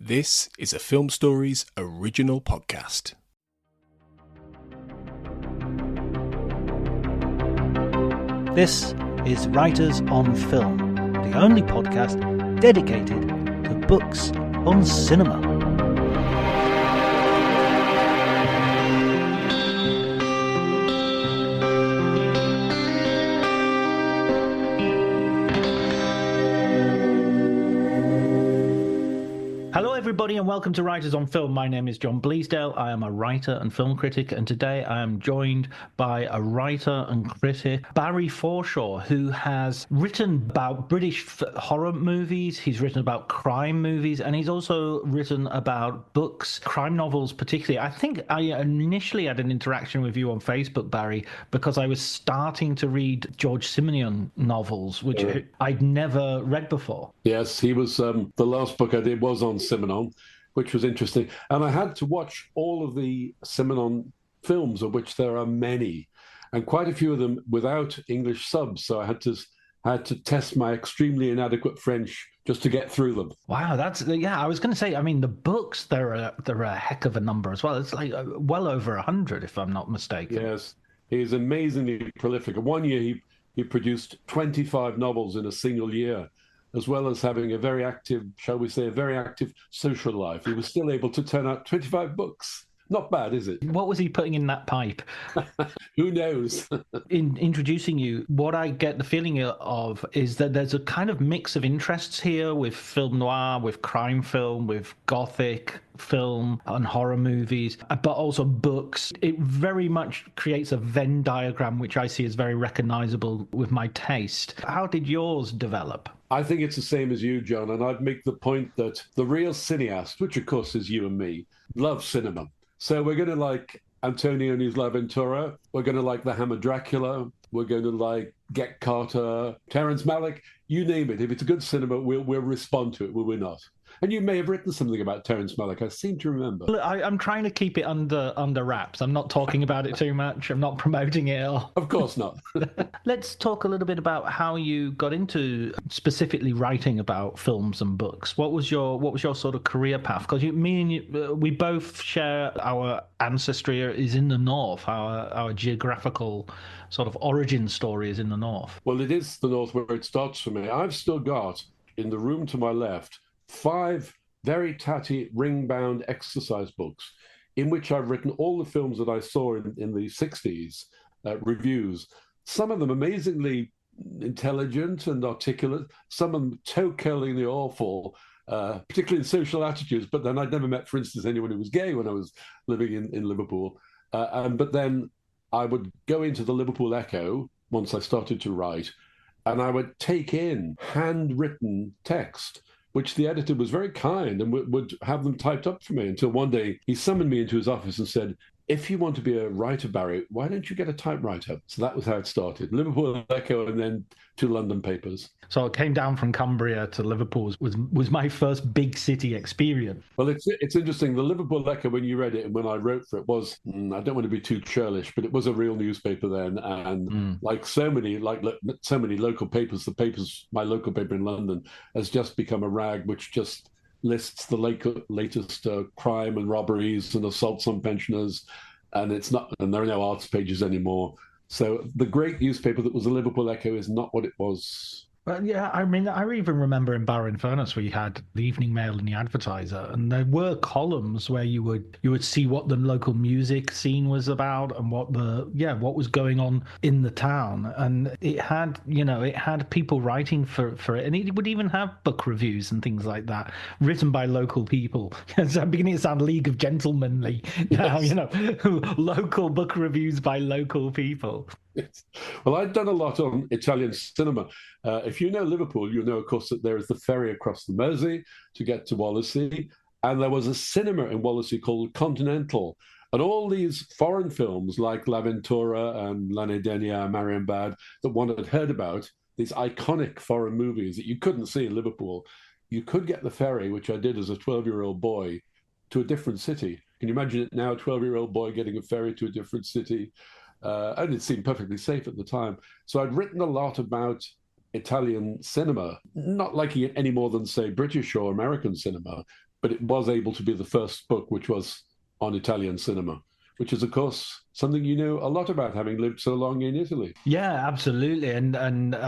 This is a Film Stories original podcast. This is Writers on Film, the only podcast dedicated to books on cinema. Hello everybody and welcome to Writers on Film. My name is John Bleasdale. I am a writer and film critic, and today I am joined by a writer and critic, Barry Forshaw, who has written about British horror movies, he's written about crime movies, and he's also written about books, crime novels particularly. I think I initially had an interaction with you on Facebook, Barry, because I was starting to read George Simenon novels, which I'd never read before. Yes, he was, the last book I did was on Simenon, which was interesting. And I had to watch all of the Simenon films, of which there are many, and quite a few of them without English subs. So I had to test my extremely inadequate French just to get through them. Wow, I was going to say, I mean, the books, they're a heck of a number as well. It's like well over 100, if I'm not mistaken. Yes, he's amazingly prolific. One year he produced 25 novels in a single year, as well as having a very active, shall we say, a very active social life. He was still able to turn out 25 books. Not bad, is it? What was he putting in that pipe? Who knows? In introducing you, what I get the feeling of is that there's a kind of mix of interests here with film noir, with crime film, with gothic film and horror movies, but also books. It very much creates a Venn diagram, which I see as very recognizable with my taste. How did yours develop? I think it's the same as you, John, and I'd make the point that the real cineast, which of course is you and me, love cinema. So we're going to like Antonioni's La Ventura, we're going to like The Hammer Dracula, we're going to like Get Carter, Terrence Malick, you name it. If it's a good cinema, we'll respond to it, will we not? And you may have written something about Terrence Malick, I seem to remember. Look, I'm trying to keep it under wraps. I'm not talking about it too much. I'm not promoting it at all. Of course not. Let's talk a little bit about how you got into specifically writing about films and books. What was your sort of career path? Because we both share our ancestry is in the north. Our geographical sort of origin story is in the north. Well, it is the north where it starts for me. I've still got, in the room to my left, 5 very tatty ring-bound exercise books in which I've written all the films that I saw in the 60s, reviews. Some of them amazingly intelligent and articulate, some of them toe-curlingly awful, particularly in social attitudes. But then I'd never met, for instance, anyone who was gay when I was living in Liverpool. But then I would go into the Liverpool Echo once I started to write, and I would take in handwritten text, which the editor was very kind and would have them typed up for me, until one day he summoned me into his office and said, "If you want to be a writer, Barry, why don't you get a typewriter?" So that was how it started. Liverpool Echo and then 2 London papers. So it came down from Cumbria to Liverpool was my first big city experience. Well, it's interesting. The Liverpool Echo, when you read it and when I wrote for it, was, I don't want to be too churlish, but it was a real newspaper then. And like so many local papers, my local paper in London has just become a rag which just lists the latest crime and robberies and assaults on pensioners, and there are no arts pages anymore. So the great newspaper that was the Liverpool Echo is not what it was. Well, yeah, I mean, I even remember in Barrow in Furness where you had the Evening Mail and the Advertiser, and there were columns where you would see what the local music scene was about and what was going on in the town, and it had people writing for it, and it would even have book reviews and things like that written by local people. So I'm beginning to sound League of Gentlemanly now, yes. Local book reviews by local people. Yes. Well, I'd done a lot on Italian cinema. If you know Liverpool, you know, of course, that there is the ferry across the Mersey to get to Wallasey. And there was a cinema in Wallasey called Continental. And all these foreign films like La Ventura and L'Année Dernière, Marienbad, that one had heard about, these iconic foreign movies that you couldn't see in Liverpool, you could get the ferry, which I did as a 12-year-old boy, to a different city. Can you imagine it now, a 12-year-old boy getting a ferry to a different city? And it seemed perfectly safe at the time. So I'd written a lot about Italian cinema, not liking it any more than, say, British or American cinema, but it was able to be the first book which was on Italian cinema, which is, of course, something you know a lot about, having lived so long in Italy. Yeah, absolutely. And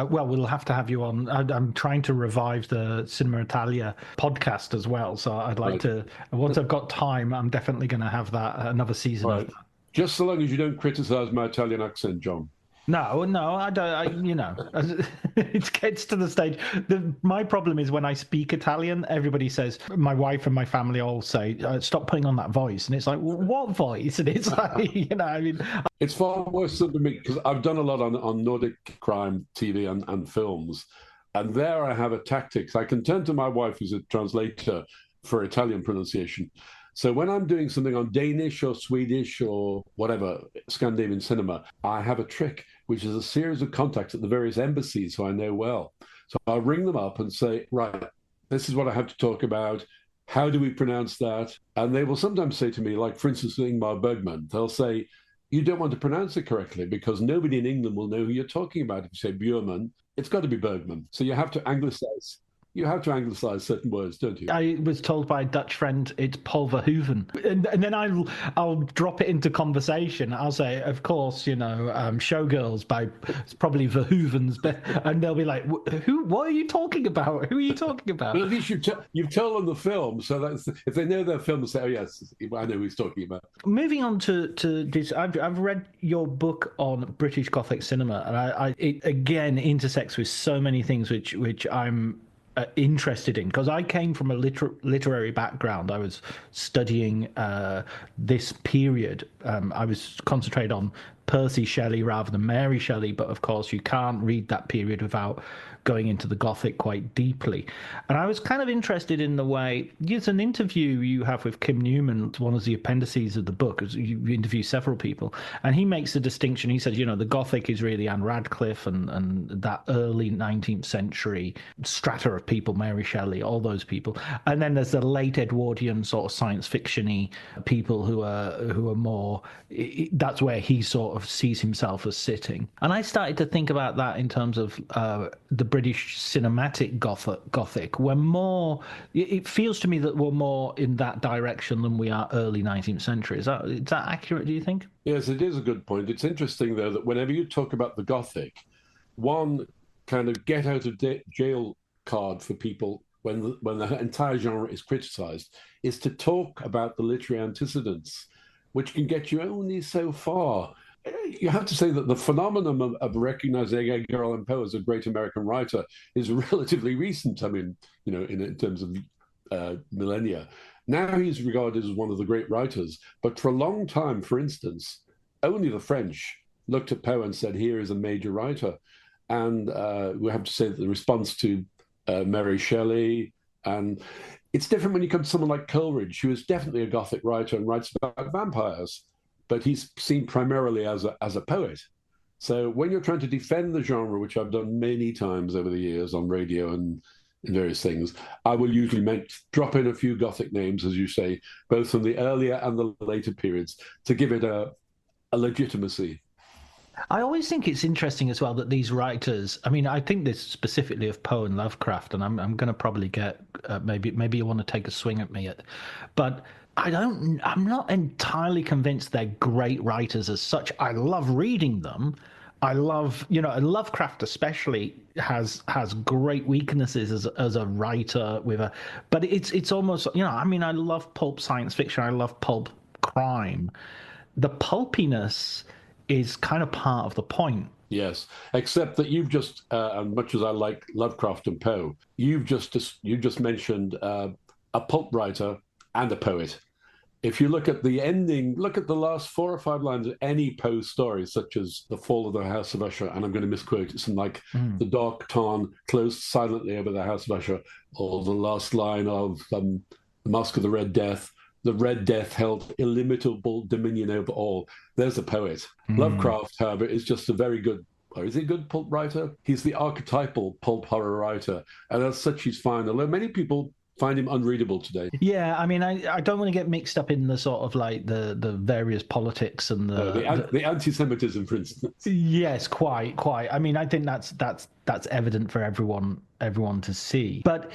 well, we'll have to have you on. I'm trying to revive the Cinema Italia podcast as well. So I'd like to, once I've got time, I'm definitely going to have that, another season of that. Just so long as you don't criticize my Italian accent, John. No, I don't. It gets to the stage. My problem is when I speak Italian, everybody says, my wife and my family all say, stop putting on that voice. And it's like, what voice? And it's like, It's far worse than me, because I've done a lot on Nordic crime TV and films. And there I have a tactic. I can turn to my wife, who's a translator for Italian pronunciation. So when I'm doing something on Danish or Swedish or whatever, Scandinavian cinema, I have a trick, which is a series of contacts at the various embassies who I know well. So I'll ring them up and say, right, this is what I have to talk about. How do we pronounce that? And they will sometimes say to me, like, for instance, Ingmar Bergman, they'll say, you don't want to pronounce it correctly because nobody in England will know who you're talking about. If you say Björman, it's got to be Bergman. So you have to anglicize. You have to anglicize certain words, don't you? I was told by a Dutch friend it's Paul Verhoeven, and then I'll drop it into conversation. I'll say, of course, Showgirls by it's probably Verhoeven's, and they'll be like, "Who? What are you talking about? Who are you talking about?" But at least you've told them the film, so that's if they know their film, they say, "Oh yes, I know who he's talking about." Moving on to this, I've read your book on British Gothic cinema, and it again intersects with so many things which I'm interested in, because I came from a literary background. I was studying this period. I was concentrated on Percy Shelley rather than Mary Shelley, but of course you can't read that period without going into the Gothic quite deeply. And I was kind of interested in the way, there's an interview you have with Kim Newman, one of the appendices of the book, as you interview several people, and he makes a distinction. He says, the Gothic is really Anne Radcliffe and that early 19th century strata of people, Mary Shelley, all those people. And then there's the late Edwardian sort of science fiction-y people who are more, that's where he sort of sees himself as sitting. And I started to think about that in terms of the British cinematic Gothic. We're more, it feels to me that we're more in that direction than we are early 19th century. Is that accurate, do you think? Yes, it is a good point. It's interesting, though, that whenever you talk about the Gothic, one kind of get out of jail card for people when the entire genre is criticized is to talk about the literary antecedents, which can get you only so far. You have to say that the phenomenon of recognizing Edgar Allan Poe as a great American writer is relatively recent. I mean, in terms of millennia. Now he's regarded as one of the great writers, but for a long time, for instance, only the French looked at Poe and said, here is a major writer. And we have to say that the response to Mary Shelley, and it's different when you come to someone like Coleridge, who is definitely a Gothic writer and writes about vampires, but he's seen primarily as a poet. So when you're trying to defend the genre, which I've done many times over the years on radio and in various things, I will usually drop in a few Gothic names, as you say, both from the earlier and the later periods, to give it a legitimacy. I always think it's interesting as well that these writers, I mean, I think this specifically of Poe and Lovecraft, and I'm going to probably get, maybe you want to take a swing at me, but I'm not entirely convinced they're great writers as such. I love reading them. I love, Lovecraft especially has great weaknesses as a writer but it's almost, I love pulp science fiction. I love pulp crime. The pulpiness is kind of part of the point. Yes, except that you've just, as much as I like Lovecraft and Poe, you just mentioned a pulp writer and a poet. If you look at the ending, look at the last 4 or 5 lines of any Poe story, such as The Fall of the House of Usher, and I'm going to misquote it, something like the dark tarn closed silently over the House of Usher, or the last line of The Mask of the Red Death. The Red Death held illimitable dominion over all. There's a poet. Lovecraft, however, is just a very good, or is he a good pulp writer? He's the archetypal pulp horror writer, and as such, he's fine. Although many people find him unreadable today. Yeah, I mean, I don't want to get mixed up in the sort of like the various politics and the anti-Semitism, for instance. Yes, quite. I mean, I think that's evident for everyone to see. But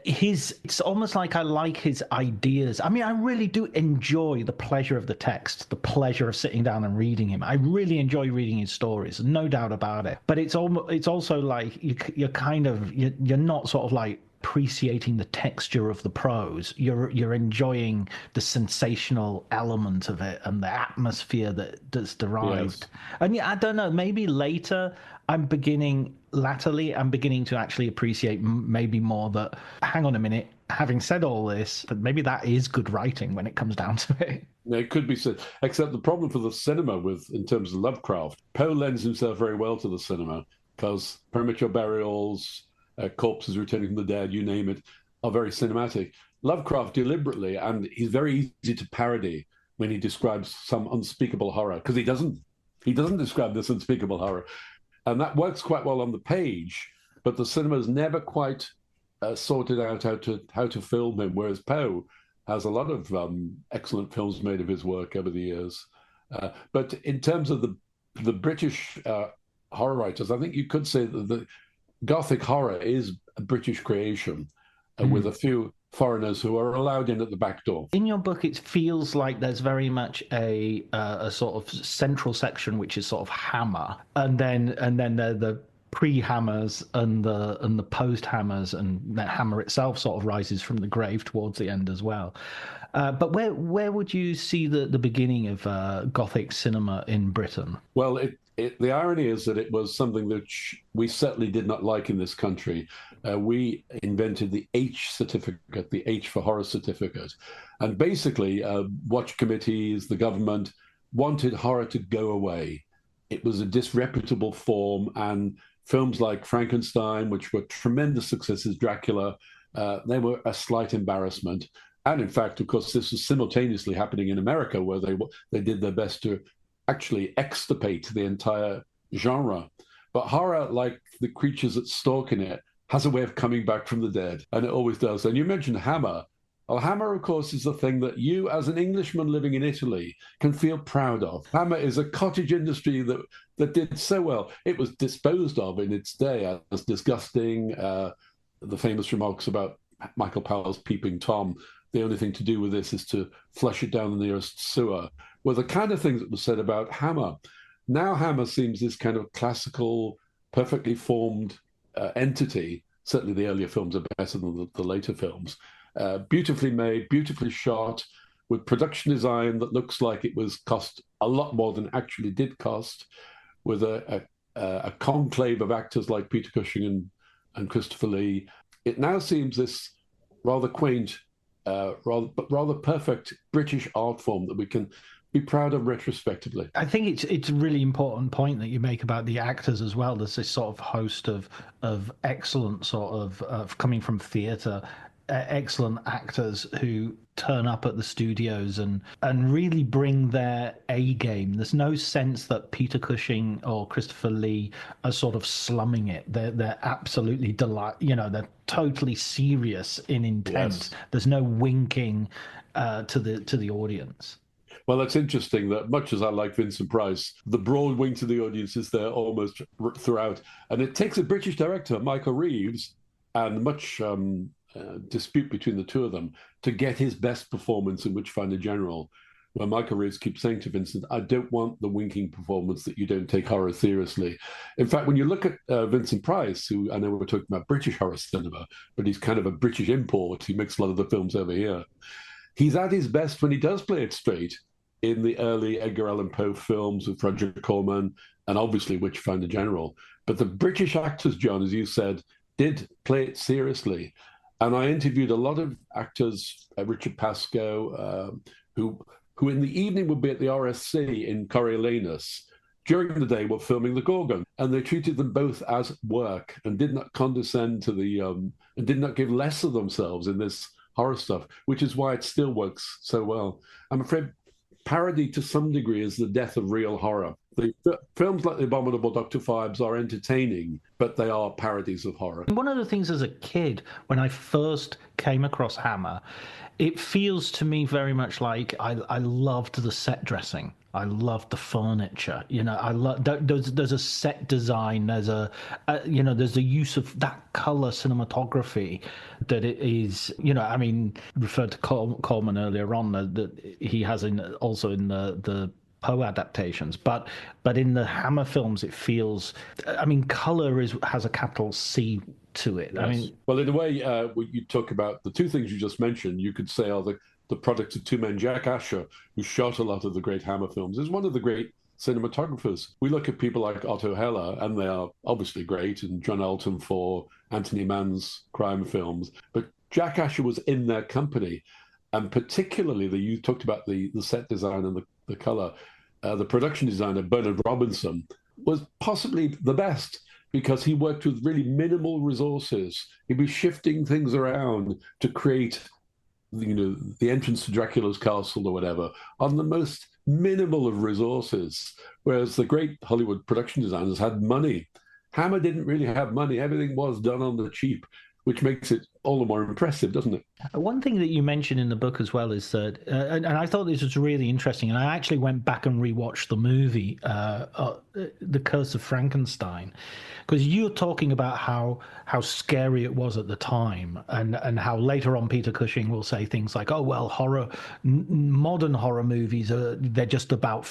it's almost like I like his ideas. I mean, I really do enjoy the pleasure of the text, the pleasure of sitting down and reading him. I really enjoy reading his stories, no doubt about it. But it's also like you're not sort of like appreciating the texture of the prose. You're enjoying the sensational element of it and the atmosphere that's derived. Yes. And yeah, I don't know, maybe latterly I'm beginning to actually appreciate maybe more that, hang on a minute, having said all this, but maybe that is good writing when it comes down to it. It could be said, except the problem for the cinema in terms of Lovecraft, Poe lends himself very well to the cinema because premature burials, corpses returning from the dead, you name it, are very cinematic. Lovecraft deliberately, and he's very easy to parody when he describes some unspeakable horror, because he doesn't describe this unspeakable horror. And that works quite well on the page, but the cinema's never quite sorted out how to film him, whereas Poe has a lot of excellent films made of his work over the years. But in terms of the British horror writers, I think you could say that the Gothic horror is a British creation, with a few foreigners who are allowed in at the back door. In your book, it feels like there's very much a sort of central section which is sort of Hammer, and then there are the pre-Hammers and the post-Hammers, and that Hammer itself sort of rises from the grave towards the end as well. But where would you see the beginning of Gothic cinema in Britain? Well, the irony is that it was something that we certainly did not like in this country. We invented the H certificate, the H for horror certificate. And basically, watch committees, the government wanted horror to go away. It was a disreputable form, and films like Frankenstein, which were tremendous successes, Dracula, they were a slight embarrassment. And in fact, of course, this was simultaneously happening in America, where they did their best to actually extirpate the entire genre. But horror, like the creatures that stalk in it, has a way of coming back from the dead, and it always does. And you mentioned Hammer. Well, Hammer, of course, is the thing that you, as an Englishman living in Italy, can feel proud of. Hammer is a cottage industry that did so well. It was disposed of in its day as disgusting. The famous remarks about Michael Powell's Peeping Tom, the only thing to do with this is to flush it down the nearest sewer, were the kind of things that was said about Hammer. Now Hammer seems this kind of classical, perfectly formed entity. Certainly the earlier films are better than the later films. Beautifully made, beautifully shot, with production design that looks like it was cost a lot more than actually did cost, with a conclave of actors like Peter Cushing and Christopher Lee. It now seems this rather quaint, rather perfect British art form that we can be proud of retrospectively. I think it's a really important point that you make about the actors as well. There's this sort of host of excellent sort of coming from theatre, excellent actors who turn up at the studios and really bring their A game. There's no sense that Peter Cushing or Christopher Lee are sort of slumming it. They're absolutely they're totally serious in intent. Yes. There's no winking to the audience. Well, it's interesting that much as I like Vincent Price, the broad wing to the audience is there almost throughout. And it takes a British director, Michael Reeves, and much dispute between the two of them to get his best performance in Witchfinder General, where Michael Reeves keeps saying to Vincent, I don't want the winking performance that you don't take horror seriously. In fact, when you look at Vincent Price, who I know we're talking about British horror cinema, but he's kind of a British import. He makes a lot of the films over here. He's at his best when he does play it straight in the early Edgar Allan Poe films with Roger Corman and obviously Witchfinder General. But the British actors, John, as you said, did play it seriously. And I interviewed a lot of actors, Richard Pascoe, who in the evening would be at the RSC in Coriolanus. During the day, were filming The Gorgon, and they treated them both as work and did not condescend to and did not give less of themselves in this horror stuff, which is why it still works so well. I'm afraid parody to some degree is the death of real horror. Films like The Abominable Dr. Phibes are entertaining, but they are parodies of horror. One of the things as a kid, when I first came across Hammer, it feels to me very much like I loved the set dressing. I loved the furniture. You know, I love there's a set design. There's there's a use of that color cinematography that it is. You know, I mean, referred to Coleman earlier on that he has also in the Poe adaptations, but in the Hammer films, it feels. I mean, color has a capital C to it. Yes. I mean, well, in a way, when you talk about the two things you just mentioned, you could say are the products of two men. Jack Asher, who shot a lot of the great Hammer films, is one of the great cinematographers. We look at people like Otto Heller, and they are obviously great, and John Elton for Anthony Mann's crime films. But Jack Asher was in their company, and particularly you talked about the set design and the color. The production designer, Bernard Robinson, was possibly the best because he worked with really minimal resources. He'd be shifting things around to create, the entrance to Dracula's castle or whatever on the most minimal of resources, whereas the great Hollywood production designers had money. Hammer didn't really have money. Everything was done on the cheap, which makes it all the more impressive, doesn't it? One thing that you mentioned in the book as well is that, and I thought this was really interesting, and I actually went back and rewatched the movie, The Curse of Frankenstein, because you're talking about how scary it was at the time, and how later on Peter Cushing will say things like, "Oh well, modern horror movies they're just about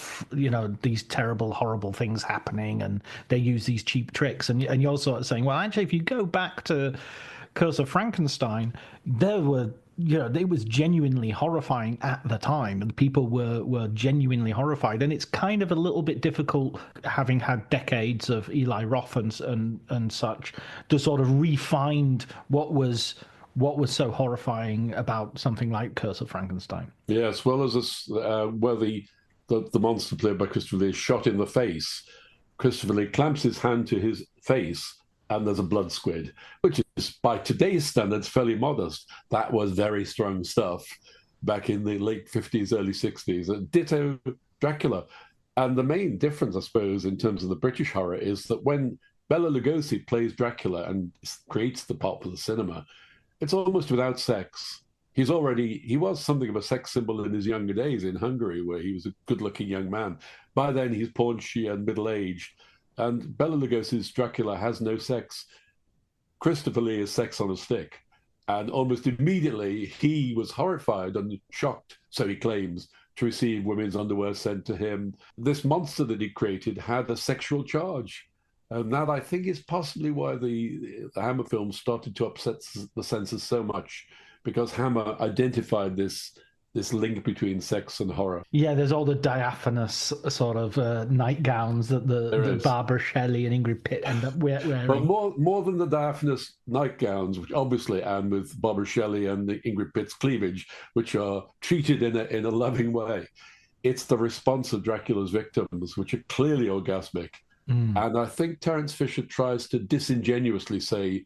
these terrible, horrible things happening, and they use these cheap tricks," and you're sort of saying, well, actually, if you go back to Curse of Frankenstein, it was genuinely horrifying at the time, and people were genuinely horrified. And it's kind of a little bit difficult, having had decades of Eli Roth and such, to sort of re-find what was so horrifying about something like Curse of Frankenstein. Yes, well, as where the monster played by Christopher Lee is shot in the face. Christopher Lee clamps his hand to his face, and there's a blood squid, which is, by today's standards, fairly modest. That was very strong stuff back in the late 50s, early 60s. Ditto Dracula. And the main difference, I suppose, in terms of the British horror is that when Bela Lugosi plays Dracula and creates the part for the cinema, it's almost without sex. He was something of a sex symbol in his younger days in Hungary, where he was a good-looking young man. By then, he's paunchy and middle-aged. And Bela Lugosi's Dracula has no sex. Christopher Lee is sex on a stick. And almost immediately, he was horrified and shocked, so he claims, to receive women's underwear sent to him. This monster that he created had a sexual charge. And that, I think, is possibly why the Hammer films started to upset the censors so much, because Hammer identified this link between sex and horror. Yeah, there's all the diaphanous sort of nightgowns that Barbara Shelley and Ingrid Pitt end up wearing. But more than the diaphanous nightgowns, which obviously, and with Barbara Shelley and Ingrid Pitt's cleavage, which are treated in a loving way, it's the response of Dracula's victims, which are clearly orgasmic. And I think Terence Fisher tries to disingenuously say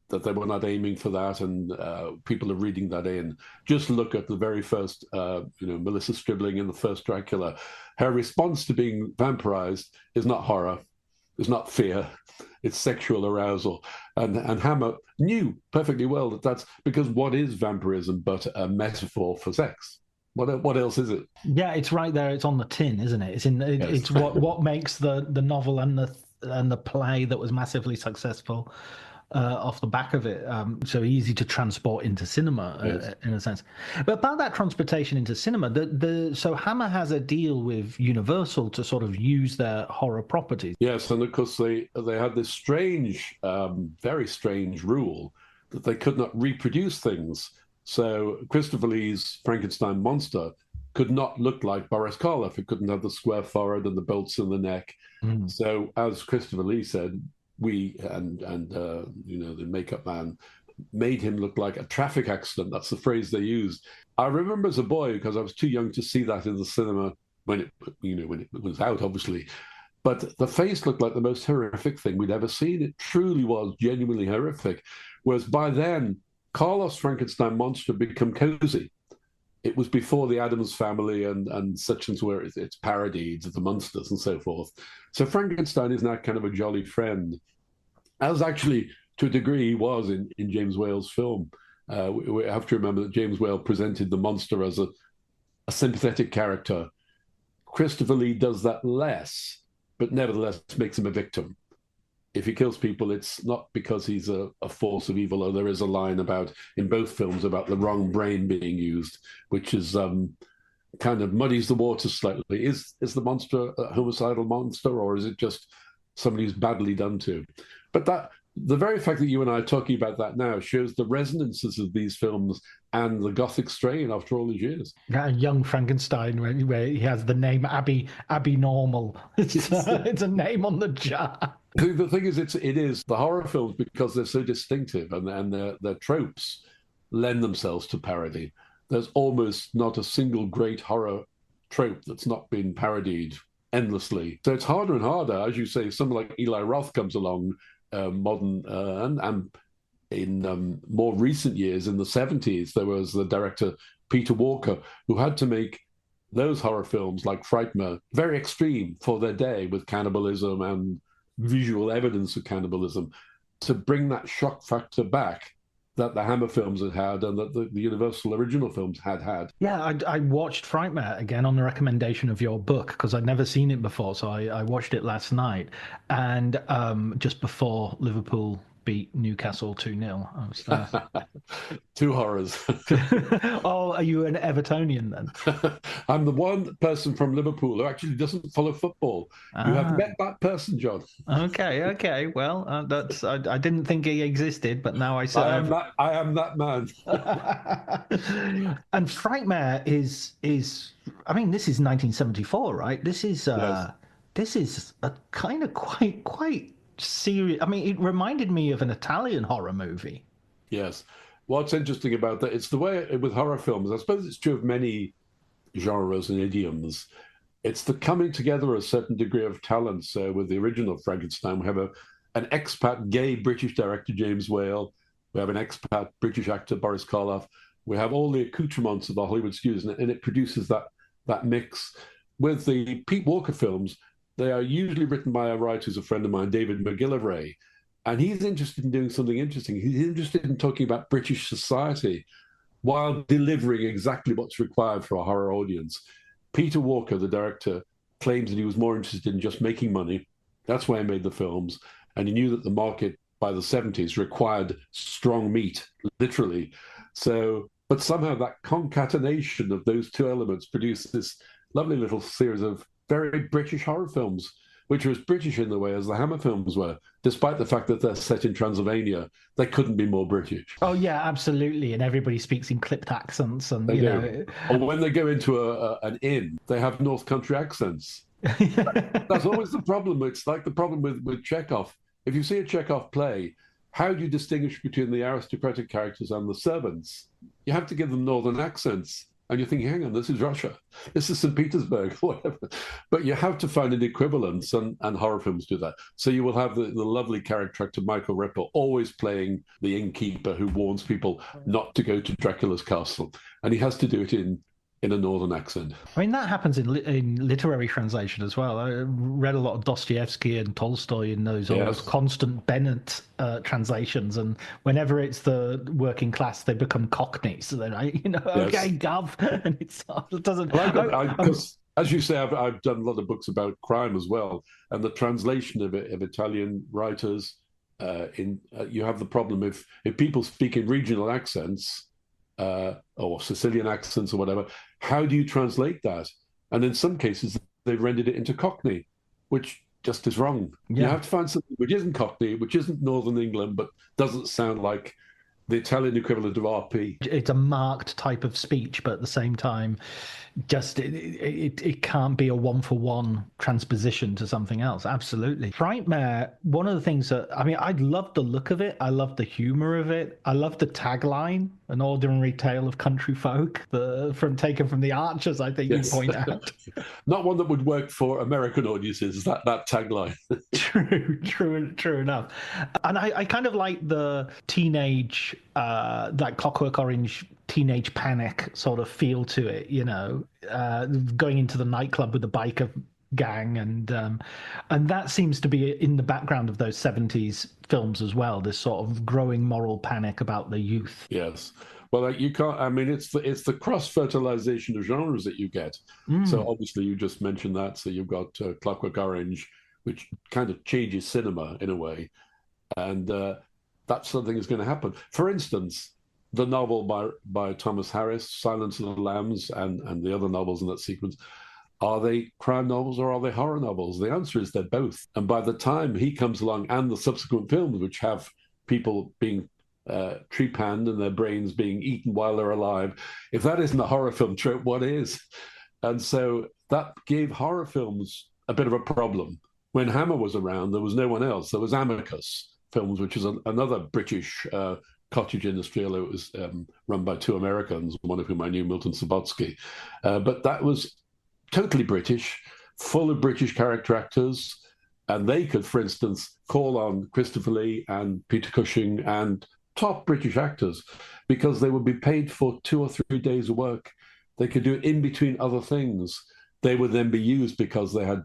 that they were not aiming for that, and people are reading that in. Just look at the very first, Melissa Stribling in the first Dracula. Her response to being vampirized is not horror, is not fear, it's sexual arousal. And Hammer knew perfectly well that that's because what is vampirism but a metaphor for sex? What else is it? Yeah, it's right there. It's on the tin, isn't it? It's what makes the novel and the play that was massively successful off the back of it, so easy to transport into cinema. Yes. In a sense. But about that transportation into cinema, so Hammer has a deal with Universal to sort of use their horror properties. Yes, and of course they had this strange, very strange rule that they could not reproduce things. So Christopher Lee's Frankenstein monster could not look like Boris Karloff. It couldn't have the square forehead and the bolts in the neck. So, as Christopher Lee said, we and the makeup man made him look like a traffic accident. That's the phrase they used. I remember as a boy, because I was too young to see that in the cinema when it was out, obviously. But the face looked like the most horrific thing we'd ever seen. It truly was genuinely horrific. Whereas by then, Karloff's Frankenstein monster had become cozy. it was before the Addams Family and such and where it's parodied, the monsters and so forth. So Frankenstein is now kind of a jolly friend, as actually to a degree he was in James Whale's film. We have to remember that James Whale presented the monster as a sympathetic character. Christopher Lee does that less, but nevertheless makes him a victim. If he kills people, it's not because he's a force of evil, or there is a line about in both films about the wrong brain being used, which is kind of muddies the water slightly. Is the monster a homicidal monster, or is it just somebody who's badly done to? But that the very fact that you and I are talking about that now shows the resonances of these films and the Gothic strain after all these years. Yeah, Young Frankenstein, where he has the name Abby Normal. It's a name on the jar. The thing is, it is the horror films, because they're so distinctive and their tropes lend themselves to parody. There's almost not a single great horror trope that's not been parodied endlessly. So it's harder and harder. As you say, someone like Eli Roth comes along, modern, and in more recent years, in the 70s, there was the director Peter Walker, who had to make those horror films like Frightmare very extreme for their day, with cannibalism and visual evidence of cannibalism, to bring that shock factor back that the Hammer films had and that the Universal original films had. Yeah, I watched Frightmare again on the recommendation of your book, because I'd never seen it before, so I watched it last night, and just before Liverpool beat Newcastle 2-0. I was there. Two horrors. Oh, are you an Evertonian then? I'm the one person from Liverpool who actually doesn't follow football. You have met that person, John. Okay. Well, that's I didn't think he existed, but now I say I am that man. And Frightmare is I mean, this is 1974, right? This is Yes. This is a kind of quite serious. I mean, it reminded me of an Italian horror movie. Yes. What's interesting about that, it's the way with horror films, I suppose it's true of many genres and idioms. It's the coming together of a certain degree of talent. So with the original Frankenstein, we have an expat gay British director, James Whale. We have an expat British actor, Boris Karloff. We have all the accoutrements of the Hollywood studios, and it produces that mix. With the Pete Walker films, they are usually written by a writer who's a friend of mine, David McGillivray. And he's interested in doing something interesting. He's interested in talking about British society while delivering exactly what's required for a horror audience. Peter Walker, the director, claims that he was more interested in just making money. That's why he made the films. And he knew that the market by the 70s required strong meat, literally. So, but somehow that concatenation of those two elements produced this lovely little series of very British horror films, which are as British in the way as the Hammer films were, despite the fact that they're set in Transylvania. They couldn't be more British. Oh yeah, absolutely, and everybody speaks in clipped accents, and They you do. know. Or when they go into an inn, they have North Country accents. That's always the problem. It's like the problem with Chekhov. If you see a Chekhov play, how do you distinguish between the aristocratic characters and the servants? You have to give them northern accents. And you're thinking, hang on, this is Russia. This is St. Petersburg, or whatever. But you have to find an equivalence, and horror films do that. So you will have the lovely character actor Michael Ripple always playing the innkeeper who warns people not to go to Dracula's castle. And he has to do it in a northern accent. I mean, that happens in literary translation as well. I read a lot of Dostoevsky and Tolstoy in those almost constant Bennett translations, and whenever it's the working class, they become Cockneys. So they're like, okay, Gov, and it doesn't. Because, as you say, I've done a lot of books about crime as well, and the translation of Italian writers. You have the problem if people speak in regional accents. Or Sicilian accents or whatever, how do you translate that? And in some cases, they've rendered it into Cockney, which just is wrong. Yeah. You have to find something which isn't Cockney, which isn't Northern England, but doesn't sound like the Italian equivalent of RP. It's a marked type of speech, but at the same time, just it can't be a one-for-one transposition to something else. Absolutely. Frightmare, one of the things that, I mean, I love the look of it. I love the humor of it. I love the tagline, An Ordinary Tale of Country Folk, taken from The Archers, I think you point out. Not one that would work for American audiences, that tagline. True enough. And I kind of like the teenage, like Clockwork Orange teenage panic sort of feel to it, going into the nightclub with the biker gang, and that seems to be in the background of those 70s films as well, this sort of growing moral panic about the youth. Yes. Well, you can't. I mean, it's the cross fertilization of genres that you get. So obviously, you just mentioned that. So you've got Clockwork Orange, which kind of changes cinema in a way, and that something is going to happen. For instance, the novel by Thomas Harris, Silence of the Lambs, and the other novels in that sequence. Are they crime novels or are they horror novels? The answer is they're both. And by the time he comes along, and the subsequent films, which have people being trepanned and their brains being eaten while they're alive, if that isn't a horror film trope, what is? And so that gave horror films a bit of a problem. When Hammer was around, there was no one else. There was Amicus Films, which is another British cottage industry, although it was run by two Americans, one of whom I knew, Milton Subotsky. But that was totally British, full of British character actors, and they could, for instance, call on Christopher Lee and Peter Cushing and top British actors because they would be paid for 2 or 3 days of work. They could do it in between other things. They would then be used because they had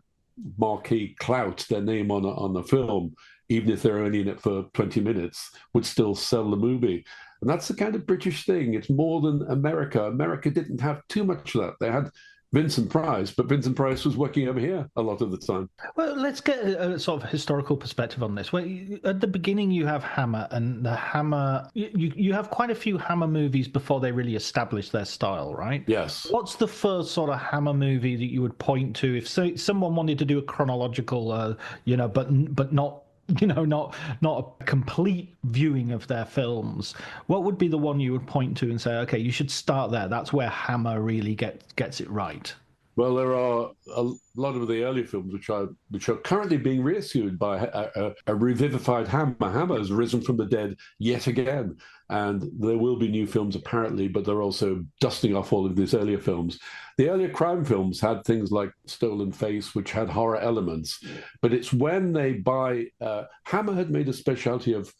marquee clout, their name on the film, even if they're only in it for 20 minutes, would still sell the movie. And that's the kind of British thing. It's more than America. America didn't have too much of that. They had Vincent Price, but Vincent Price was working over here a lot of the time. Well, let's get a sort of historical perspective on this. Well, at the beginning, you have Hammer, and the Hammer. You have quite a few Hammer movies before they really established their style, right? Yes. What's the first sort of Hammer movie that you would point to if someone wanted to do a chronological, but not. Not a complete viewing of their films. What would be the one you would point to and say, okay, you should start there. That's where Hammer really gets it right. Well, there are a lot of the early films which are currently being reissued by a revivified Hammer. Hammer has risen from the dead yet again, and there will be new films apparently, but they're also dusting off all of these earlier films. The earlier crime films had things like Stolen Face, which had horror elements, but it's when they buy. Hammer had made a specialty of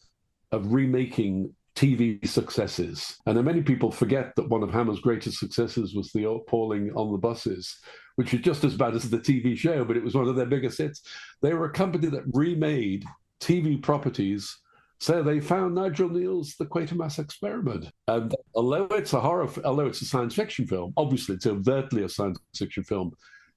remaking TV successes. And then many people forget that one of Hammer's greatest successes was the appalling On the Buses, which is just as bad as the TV show, but it was one of their biggest hits. They were a company that remade TV properties. So they found Nigel Neal's The Quatermass Experiment. And although it's a science fiction film, obviously it's overtly a science fiction film,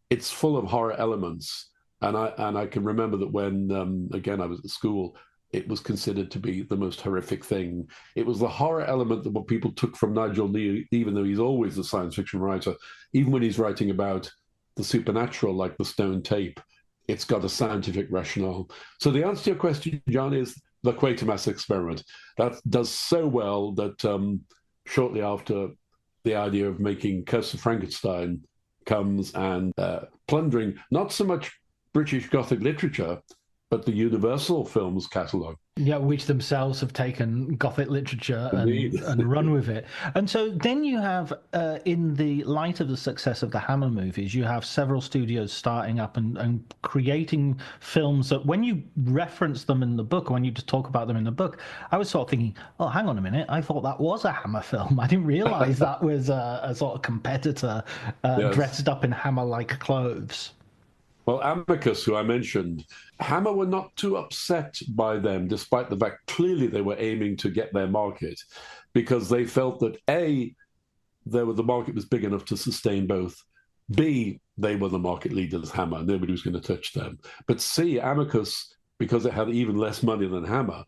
it's full of horror elements. And I can remember that when, again, I was at school, it was considered to be the most horrific thing. It was the horror element that what people took from Nigel Neal, even though he's always a science fiction writer, even when he's writing about the supernatural, like The Stone Tape, it's got a scientific rationale. So the answer to your question, John, is The Quatermass Experiment. That does so well that shortly after the idea of making Curse of Frankenstein comes and plundering not so much British Gothic literature, but the Universal Films catalogue. Yeah, which themselves have taken Gothic literature and run with it. And so then you have, in the light of the success of the Hammer movies, you have several studios starting up and creating films that when you reference them in the book, when you just talk about them in the book, I was sort of thinking, oh, hang on a minute, I thought that was a Hammer film. I didn't realize that was a sort of competitor dressed up in Hammer-like clothes. Well, Amicus, who I mentioned, Hammer were not too upset by them, despite the fact clearly they were aiming to get their market, because they felt that A, the market was big enough to sustain both. B, they were the market leaders, Hammer. Nobody was going to touch them. But C, Amicus, because it had even less money than Hammer,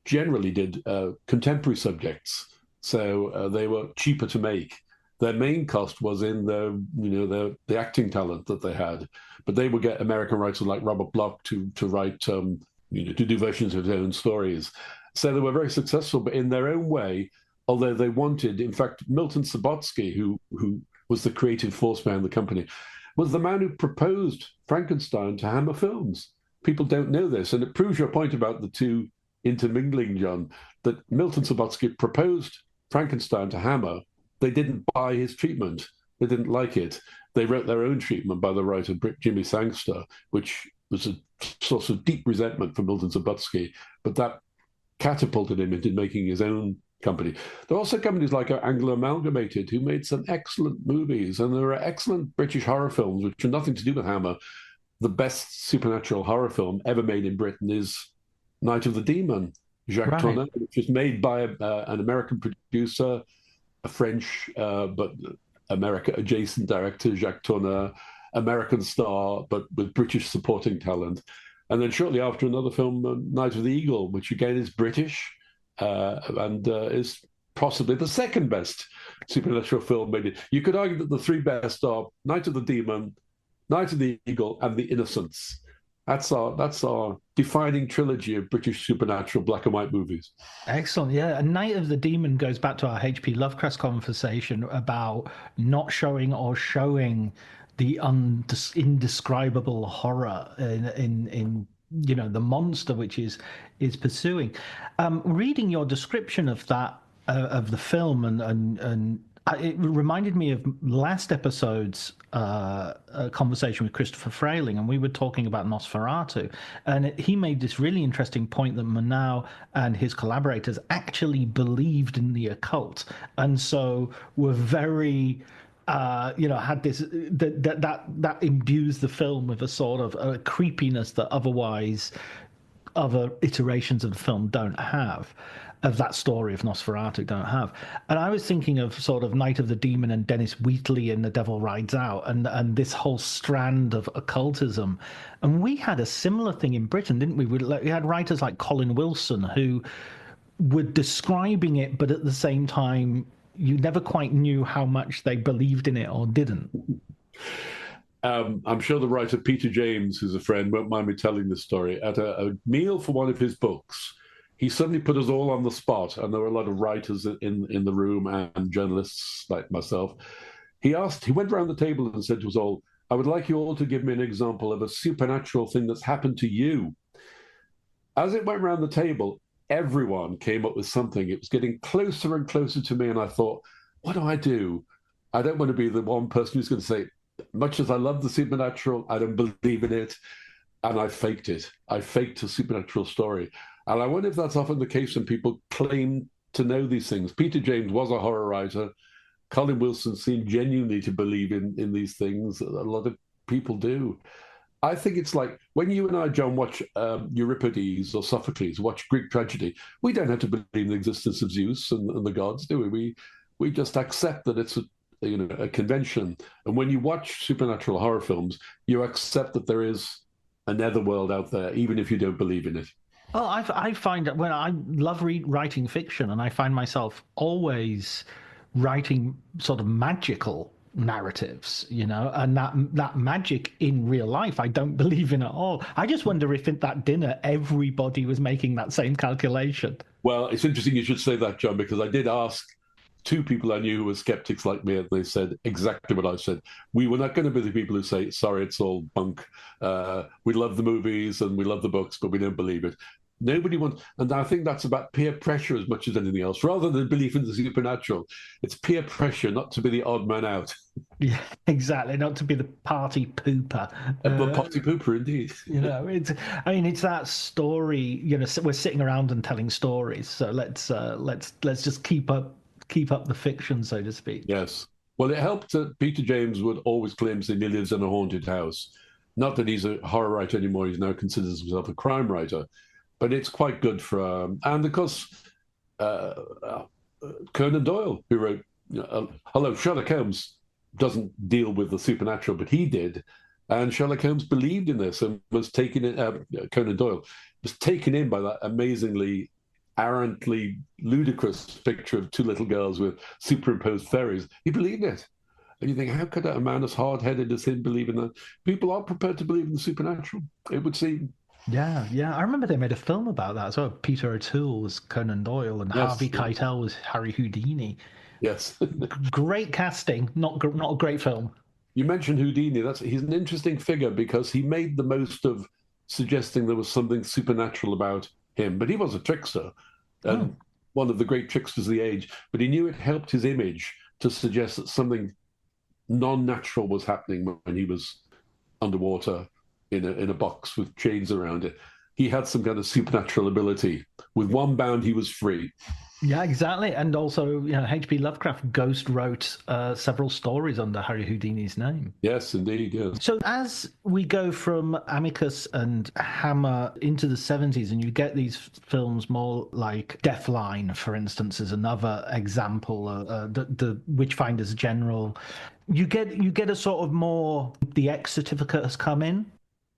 generally did contemporary subjects. So they were cheaper to make. Their main cost was in the acting talent that they had, but they would get American writers like Robert Bloch to write, to do versions of their own stories. So they were very successful, but in their own way. Although they wanted, in fact, Milton Subotsky, who was the creative force behind the company, was the man who proposed Frankenstein to Hammer Films. People don't know this, and it proves your point about the two intermingling, John. That Milton Subotsky proposed Frankenstein to Hammer. They didn't buy his treatment. They didn't like it. They wrote their own treatment by the writer Jimmy Sangster, which was a source of deep resentment for Milton Subotsky. But that catapulted him into making his own company. There are also companies like Anglo Amalgamated who made some excellent movies, and there are excellent British horror films which are nothing to do with Hammer. The best supernatural horror film ever made in Britain is Night of the Demon, Jacques Right. Tourneur, which was made by an American producer, a French but America adjacent director, Jacques Tourneur, American star, but with British supporting talent. And then shortly after, another film, Night of the Eagle, which again is British and is possibly the second best supernatural film made. You could argue that the three best are Night of the Demon, Night of the Eagle, and The Innocents. That's our defining trilogy of British supernatural black and white movies. Excellent. Yeah. And Night of the Demon goes back to our H.P. Lovecraft conversation about not showing or showing the indescribable horror in the monster which is pursuing. Reading your description of that of the film and it reminded me of last episode's conversation with Christopher Frayling, and we were talking about Nosferatu, and he made this really interesting point that Murnau and his collaborators actually believed in the occult, and so were very had this that imbues the film with a sort of a creepiness that otherwise other iterations of the film don't have, of that story of Nosferatu don't have. And I was thinking of sort of Night of the Demon and Dennis Wheatley in The Devil Rides Out, and this whole strand of occultism. And we had a similar thing in Britain, didn't we? We had writers like Colin Wilson who were describing it, but at the same time, you never quite knew how much they believed in it or didn't. I'm sure the writer Peter James, who's a friend, won't mind me telling this story. At a meal for one of his books, he suddenly put us all on the spot, and there were a lot of writers in the room and journalists like myself. He went around the table and said to us all, "I would like you all to give me an example of a supernatural thing that's happened to you." As it went around the table, everyone came up with something. It was getting closer and closer to me, and I thought, what do I do? I don't want to be the one person who's going to say, much as I love the supernatural, I don't believe in it. And I faked it. I faked a supernatural story. And I wonder if that's often the case when people claim to know these things. Peter James was a horror writer. Colin Wilson seemed genuinely to believe in these things. A lot of people do. I think it's like when you and I, John, watch Euripides or Sophocles, watch Greek tragedy, we don't have to believe in the existence of Zeus and the gods, do we? We just accept that it's a convention. And when you watch supernatural horror films, you accept that there is a netherworld out there, even if you don't believe in it. Well, I find that when I love writing fiction, and I find myself always writing sort of magical narratives, and that magic in real life, I don't believe in at all. I just wonder if at that dinner everybody was making that same calculation. Well, it's interesting you should say that, John, because I did ask two people I knew who were skeptics like me, and they said exactly what I said. We were not going to be the people who say, sorry, it's all bunk. We love the movies and we love the books, but we don't believe it. Nobody wants, and I think that's about peer pressure as much as anything else. Rather than belief in the supernatural, it's peer pressure not to be the odd man out. Yeah, exactly. Not to be the party pooper. But party pooper, indeed. It's that story. We're sitting around and telling stories. So let's just keep up the fiction, so to speak. Yes. Well, it helped that Peter James would always claim that he lives in a haunted house. Not that he's a horror writer anymore. He now considers himself a crime writer. But it's quite good for... and of course, Conan Doyle, who wrote... Hello, Sherlock Holmes doesn't deal with the supernatural, but he did. And Sherlock Holmes believed in this and was taken in... Conan Doyle was taken in by that amazingly arrogantly ludicrous picture of two little girls with superimposed fairies. He believed it. And you think, how could a man as hard-headed as him believe in that? People are prepared to believe in the supernatural, it would seem. Yeah. I remember they made a film about that as well. Peter O'Toole was Conan Doyle, and Harvey Keitel was Harry Houdini. Yes. Great casting, not a great film. You mentioned Houdini. He's an interesting figure because he made the most of suggesting there was something supernatural about him. But he was a trickster, and one of the great tricksters of the age. But he knew it helped his image to suggest that something non-natural was happening when he was underwater in a box with chains around it. he had some kind of supernatural ability. With one bound, he was free. Yeah, exactly. And also, H.P. Lovecraft ghost wrote several stories under Harry Houdini's name. Yes, indeed, yes. So as we go from Amicus and Hammer into the 70s, and you get these films more like Deathline, for instance, is another example, the Witchfinder's General, you get a sort of more, the X certificate has come in.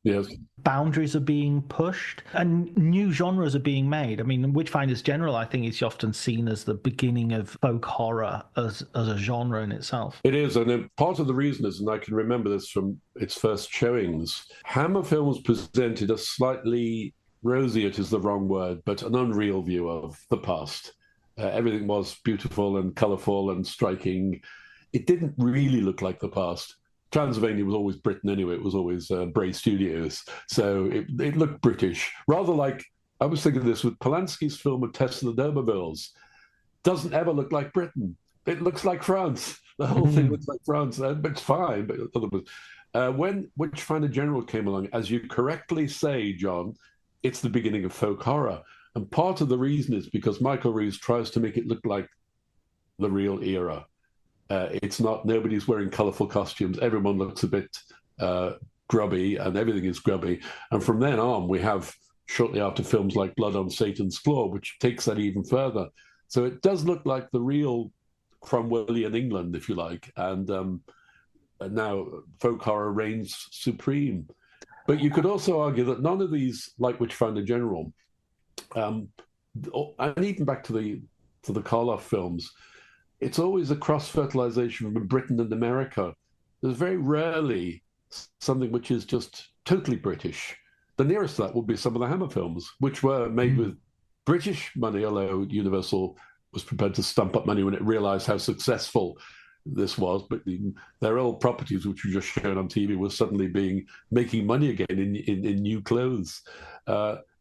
Yes. Boundaries are being pushed and new genres are being made. I mean, Witchfinders General, I think, is often seen as the beginning of folk horror as a genre in itself. It is, and part of the reason is, and I can remember this from its first showings, Hammer Films presented a slightly roseate is the wrong word, but an unreal view of the past. Everything was beautiful and colourful and striking. It didn't really look like the past. Transylvania was always Britain anyway. It was always Bray Studios. So it looked British. Rather like, I was thinking this with Polanski's film of Tess and the D'Urbervilles. Doesn't ever look like Britain. It looks like France. The whole thing looks like France. But it's fine. But when Witchfinder General came along, as you correctly say, John, it's the beginning of folk horror. And part of the reason is because Michael Reeves tries to make it look like the real era. It's not, nobody's wearing colourful costumes. Everyone looks a bit grubby and everything is grubby. And from then on, we have shortly after films like Blood on Satan's Claw, which takes that even further. So it does look like the real Cromwellian England, if you like. And now folk horror reigns supreme. But you could also argue that none of these, like Witchfinder General, and even back to the Karloff films, it's always a cross-fertilization from Britain and America. There's very rarely something which is just totally British. The nearest to that would be some of the Hammer films, which were made with British money, although Universal was prepared to stump up money when it realized how successful this was. But their old properties, which were just shown on TV, were suddenly making money again in new clothes.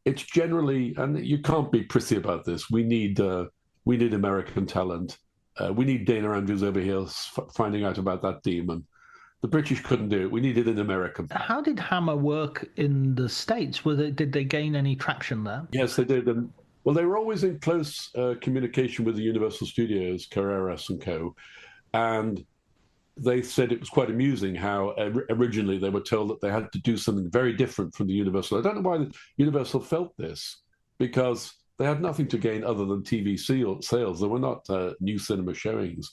It's generally, and you can't be prissy about this, we need American talent. We need Dana Andrews over here finding out about that demon. The British couldn't do it. We needed an American. How did Hammer work in the States? Did they gain any traction there? Yes, they did. And, well, they were always in close communication with the Universal Studios, Carreras and co. And they said it was quite amusing how originally they were told that they had to do something very different from the Universal. I don't know why the Universal felt this, because they had nothing to gain other than TV sales. There were not new cinema showings.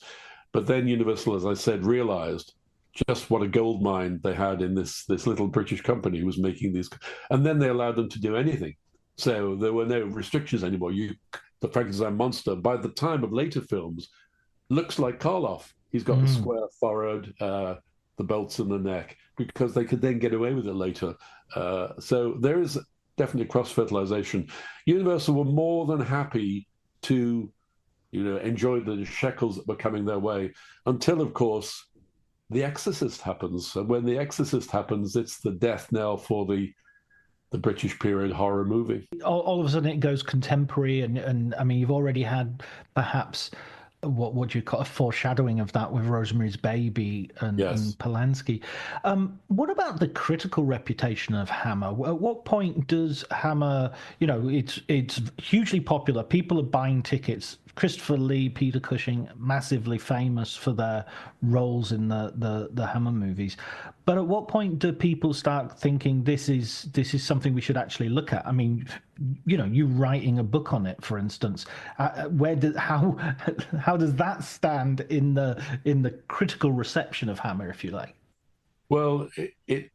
But then Universal, as I said, realized just what a gold mine they had in this little British company who was making these. And then they allowed them to do anything. So there were no restrictions anymore. The Frankenstein monster, by the time of later films, looks like Karloff. He's got the square forehead, the belts in the neck, because they could then get away with it later. So there is definitely cross-fertilization. Universal were more than happy to, enjoy the shekels that were coming their way until, of course, The Exorcist happens. And when The Exorcist happens, it's the death knell for the British period horror movie. All of a sudden it goes contemporary, and I mean, you've already had perhaps what do you call a foreshadowing of that with Rosemary's Baby and Polanski. What about the critical reputation of Hammer? At what point does Hammer, it's hugely popular. People are buying tickets. Christopher Lee, Peter Cushing, massively famous for their roles in the Hammer movies. But at what point do people start thinking this is something we should actually look at? I mean, you writing a book on it, for instance. How does that stand in the critical reception of Hammer, if you like? Well,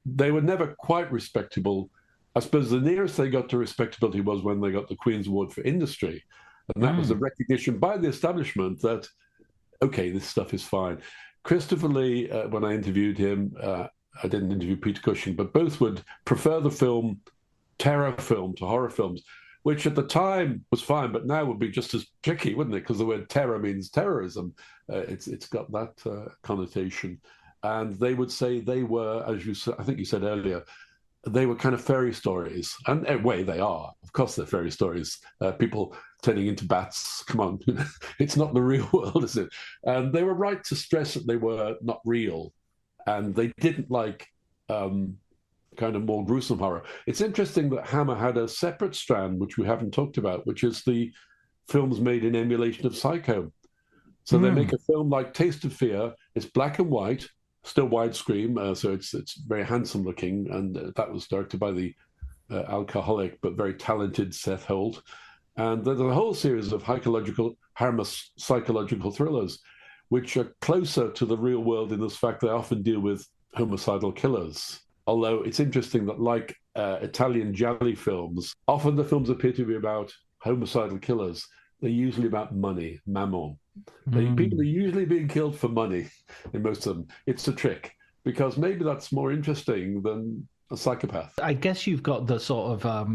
they were never quite respectable. I suppose the nearest they got to respectability was when they got the Queen's Award for Industry. And that was a recognition by the establishment that, okay, this stuff is fine. Christopher Lee, when I interviewed him, I didn't interview Peter Cushing, but both would prefer the terror film to horror films, which at the time was fine, but now would be just as tricky, wouldn't it? Because the word terror means terrorism. It's got that connotation. And they would say they were, I think you said earlier, they were kind of fairy stories. And in a way they are. Of course they're fairy stories. People turning into bats. Come on. It's not the real world, is it? And they were right to stress that they were not real. And they didn't like kind of more gruesome horror. It's interesting that Hammer had a separate strand, which we haven't talked about, which is the films made in emulation of Psycho. So they make a film like Taste of Fear. It's black and white, still widescreen, so it's very handsome looking, and that was directed by the alcoholic but very talented Seth Holt. And there's a whole series of harmless psychological thrillers, which are closer to the real world in this fact they often deal with homicidal killers. Although it's interesting that, like Italian gialli films, often the films appear to be about homicidal killers. They're usually about money, mammon. People are usually being killed for money in most of them. It's a trick, because maybe that's more interesting than a psychopath. I guess you've got the sort of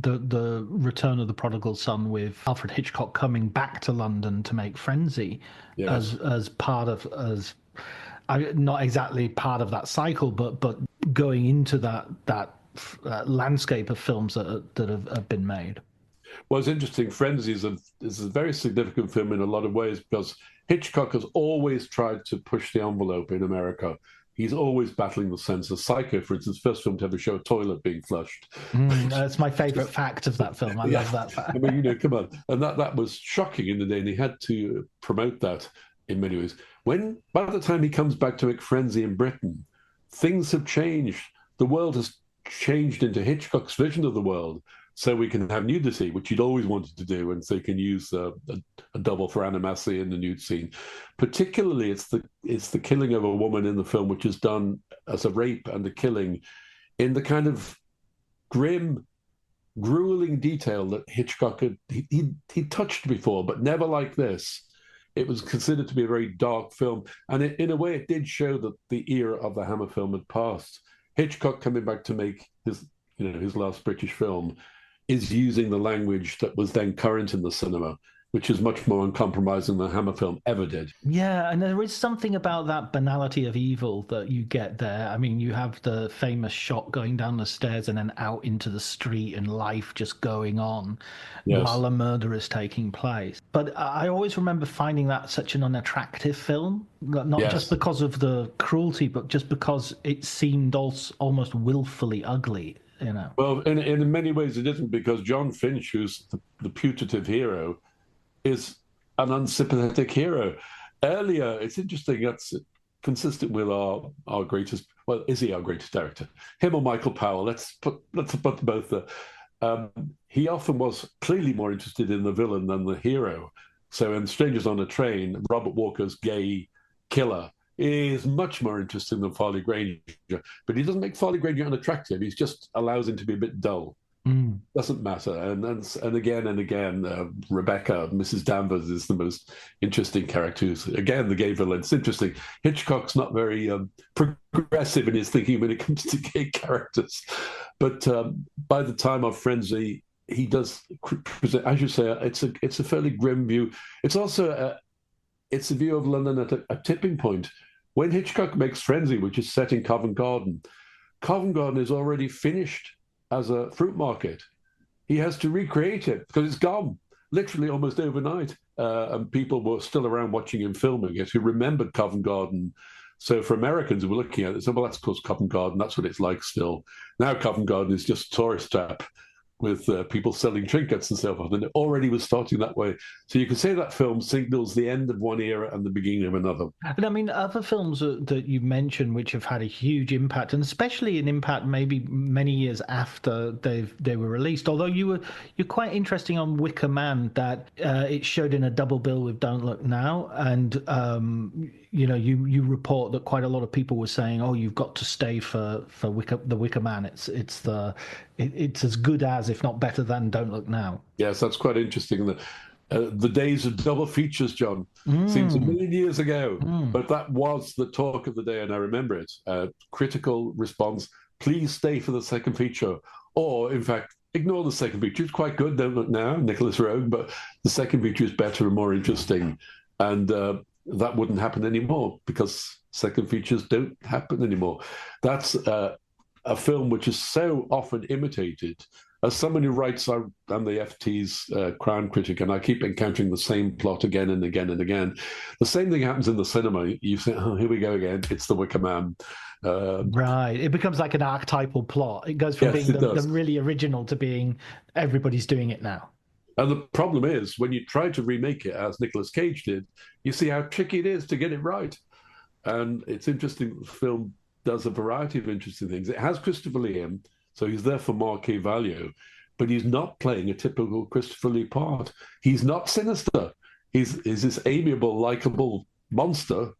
the return of the prodigal son with Alfred Hitchcock coming back to London to make Frenzy, Yes. as part of not exactly part of that cycle, but going into that landscape of films that have been made. Well, it's interesting. Frenzy is a very significant film in a lot of ways, because Hitchcock has always tried to push the envelope in America. He's always battling the censor. Psycho, for instance, first film to ever show a toilet being flushed. That's my favourite fact of that film. I love that fact. I mean, come on. And that was shocking in the day, and he had to promote that in many ways. By the time he comes back to make Frenzy in Britain, things have changed. The world has changed into Hitchcock's vision of the world. So we can have nudity, which he'd always wanted to do, and so he can use a double for animacy in the nude scene. Particularly, it's the killing of a woman in the film, which is done as a rape and a killing in the kind of grim, grueling detail that Hitchcock he touched before, but never like this. It was considered to be a very dark film, and in a way, it did show that the era of the Hammer film had passed. Hitchcock coming back to make his last British film is using the language that was then current in the cinema, which is much more uncompromising than Hammer film ever did. Yeah, and there is something about that banality of evil that you get there. I mean, you have the famous shot going down the stairs and then out into the street and life just going on while a murder is taking place. But I always remember finding that such an unattractive film, not just because of the cruelty, but just because it seemed almost willfully ugly. Well, in many ways it isn't, because John Finch, who's the putative hero, is an unsympathetic hero. Earlier, it's interesting, that's consistent with our greatest, well, is he our greatest director? Him or Michael Powell? Let's put both there. He often was clearly more interested in the villain than the hero. So in Strangers on a Train, Robert Walker's gay killer is much more interesting than Farley Granger. But he doesn't make Farley Granger unattractive. He just allows him to be a bit dull. Doesn't matter. And again, Rebecca, Mrs. Danvers, is the most interesting character. Who's, again, the gay villain. It's interesting. Hitchcock's not very progressive in his thinking when it comes to gay characters. But by the time of Frenzy, he does present, as you say, it's a fairly grim view. It's also it's a view of London at a tipping point. When Hitchcock makes Frenzy, which is set in Covent Garden is already finished as a fruit market. He has to recreate it because it's gone, literally almost overnight. And people were still around watching him filming it who remembered Covent Garden. So for Americans who were looking at it, they said, well, that's of course Covent Garden. That's what it's like still. Now Covent Garden is just a tourist trap with people selling trinkets and so forth. And it already was starting that way. So you can say that film signals the end of one era and the beginning of another. And I mean, other films that you mentioned which have had a huge impact, and especially an impact maybe many years after they were released. Although you're quite interesting on Wicker Man, that it showed in a double bill with Don't Look Now, and you report that quite a lot of people were saying, "Oh, you've got to stay for the Wicker Man. It's as good as, if not better than, Don't Look Now." Yes, that's quite interesting. The days of double features, John, seems a million years ago, but that was the talk of the day, and I remember it. Critical response: please stay for the second feature, or in fact, ignore the second feature. It's quite good. Don't Look Now, Nicholas Roeg, but the second feature is better and more interesting, and that wouldn't happen anymore because second features don't happen anymore. That's a film which is so often imitated as someone who writes, I'm the FT's Crown critic, and I keep encountering the same plot again and again and again. The same thing happens in the cinema. You think, oh, here we go again. It's the Wicker Man. Right. It becomes like an archetypal plot. It goes from Yes, being it the does. really original to being everybody's doing it now. And the problem is, when you try to remake it as Nicolas Cage did, you see how tricky it is to get it right. And it's interesting that the film does a variety of interesting things. It has Christopher Lee in, so he's there for marquee value, but he's not playing a typical Christopher Lee part. He's not sinister. He's this amiable, likable monster.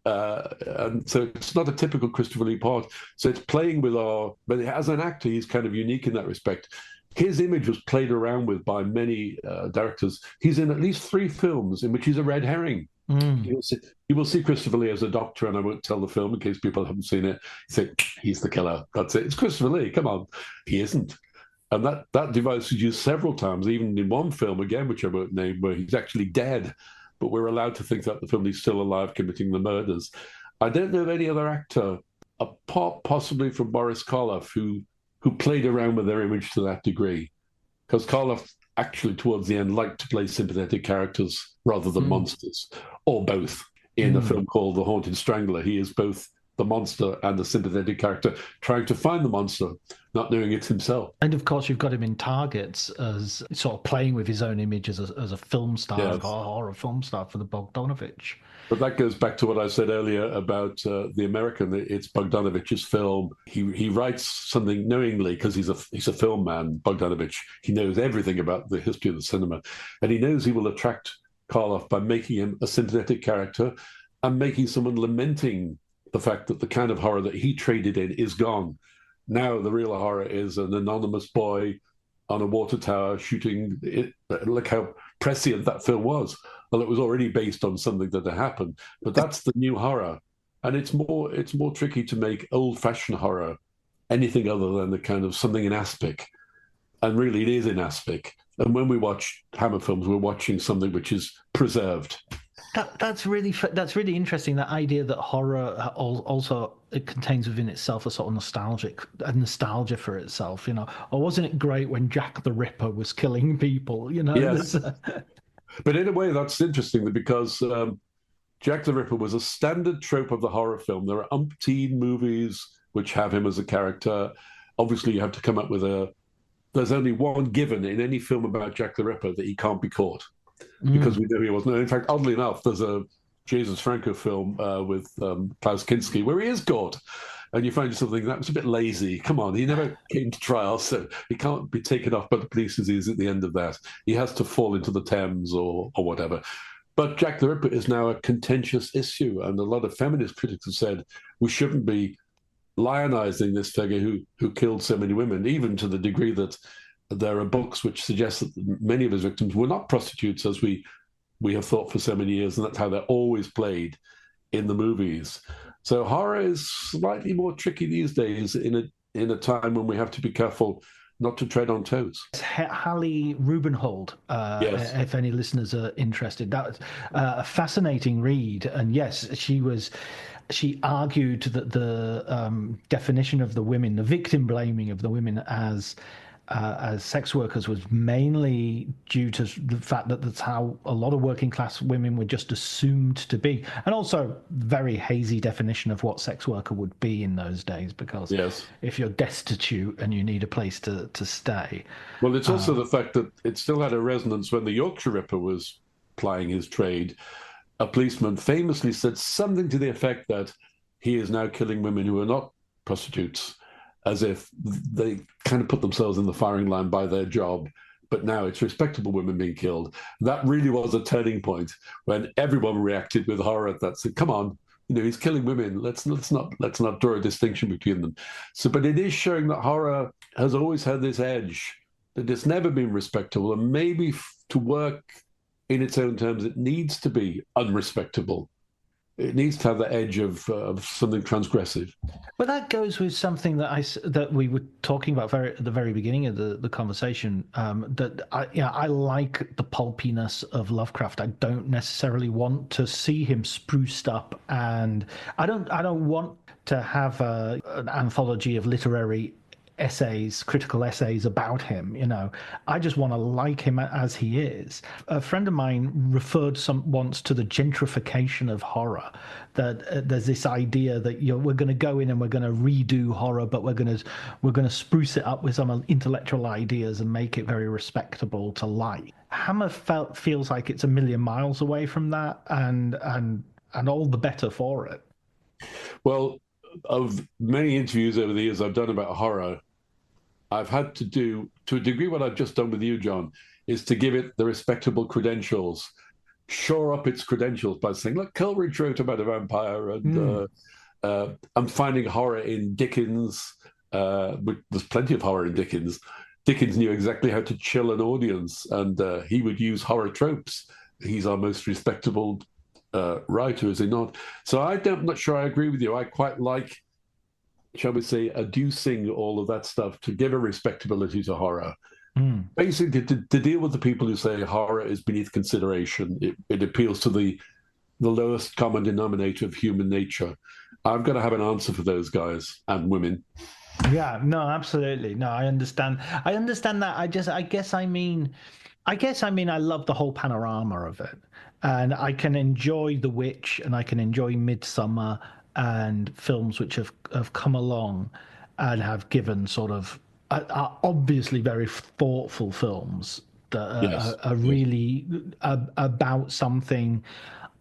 And so it's not a typical Christopher Lee part. So it's playing with but as an actor, he's kind of unique in that respect. His image was played around with by many directors. He's in at least 3 films in which he's a red herring. You will see Christopher Lee as a doctor, and I won't tell the film in case people haven't seen it. You say, he's the killer. That's it. It's Christopher Lee. Come on. He isn't. And that device is used several times, even in one film, again, which I won't name, where he's actually dead, but we're allowed to think that the film he's still alive committing the murders. I don't know of any other actor, apart possibly from Boris Karloff, who played around with their image to that degree. Because Karloff actually, towards the end, liked to play sympathetic characters rather than monsters, or both. In a film called The Haunted Strangler, he is both the monster and the sympathetic character, trying to find the monster, not knowing it himself. And of course, you've got him in Targets as sort of playing with his own image as a film star, Yes. a horror film star for the Bogdanovich. But that goes back to what I said earlier about The American. It's Bogdanovich's film. He writes something knowingly because he's a film man, Bogdanovich. He knows everything about the history of the cinema. And he knows he will attract Karloff by making him a sympathetic character and making someone lamenting the fact that the kind of horror that he traded in is gone. Now the real horror is an anonymous boy on a water tower shooting it. Look how prescient that film was. Well, it was already based on something that had happened, but that's the new horror, and it's more tricky to make old-fashioned horror anything other than the kind of something in aspic, and really it is in aspic. And when we watch Hammer films, we're watching something which is preserved. That's really interesting. That idea that horror also it contains within itself a sort of nostalgia for itself. Or wasn't it great when Jack the Ripper was killing people? Yes. But in a way, that's interesting because Jack the Ripper was a standard trope of the horror film. There are umpteen movies which have him as a character. Obviously, you have to come up with there's only one given in any film about Jack the Ripper that he can't be caught. Because we know he wasn't. In fact, oddly enough, there's a Jesus Franco film with Klaus Kinski where he is caught. And you find yourself thinking, that was a bit lazy. Come on, he never came to trial, so he can't be taken off by the police as he is at the end of that. He has to fall into the Thames or whatever. But Jack the Ripper is now a contentious issue, and a lot of feminist critics have said we shouldn't be lionizing this figure who killed so many women, even to the degree that there are books which suggest that many of his victims were not prostitutes, as we have thought for so many years, and that's how they're always played in the movies. So horror is slightly more tricky these days in a time when we have to be careful not to tread on toes. Hallie Rubenhold, yes. If any listeners are interested, that was a fascinating read. And yes, she argued that the definition of the women, the victim blaming of the women as sex workers was mainly due to the fact that that's how a lot of working class women were just assumed to be, and also very hazy definition of what sex worker would be in those days, because if you're destitute and you need a place to stay. Well, it's also the fact that it still had a resonance when the Yorkshire Ripper was plying his trade. A policeman famously said something to the effect that he is now killing women who are not prostitutes, as if they kind of put themselves in the firing line by their job. But now it's respectable women being killed. That really was a turning point when everyone reacted with horror at that. Said, come on, he's killing women. Let's not draw a distinction between them. So, but it is showing that horror has always had this edge, that it's never been respectable. And maybe to work in its own terms, it needs to be unrespectable. It needs to have the edge of something transgressive. But that goes with something that we were talking about at the very beginning of the conversation. That I like the pulpiness of Lovecraft. I don't necessarily want to see him spruced up, and I don't want to have an anthology of literary essays, critical essays about him. I just want to like him as he is. A friend of mine referred once to the gentrification of horror. That there's this idea that we're going to go in and we're going to redo horror, but we're going to spruce it up with some intellectual ideas and make it very respectable to like. Hammer feels like it's a million miles away from that, and all the better for it. Well, of many interviews over the years I've done about horror, I've had to do, to a degree, what I've just done with you, John, is to give it the respectable credentials, shore up its credentials by saying, look, Coleridge wrote about a vampire, and I'm finding horror in Dickens. But there's plenty of horror in Dickens. Dickens knew exactly how to chill an audience, and he would use horror tropes. He's our most respectable writer, is he not? So I'm not sure I agree with you. I quite like, shall we say, adducing all of that stuff to give a respectability to horror. Basically, to deal with the people who say horror is beneath consideration. It appeals to the lowest common denominator of human nature. I've got to have an answer for those guys and women. Yeah, no, absolutely. No, I understand. I understand that. I guess I mean, I love the whole panorama of it. And I can enjoy The Witch, and I can enjoy Midsummer, and films which have come along and have given sort of are obviously very thoughtful films that are really about something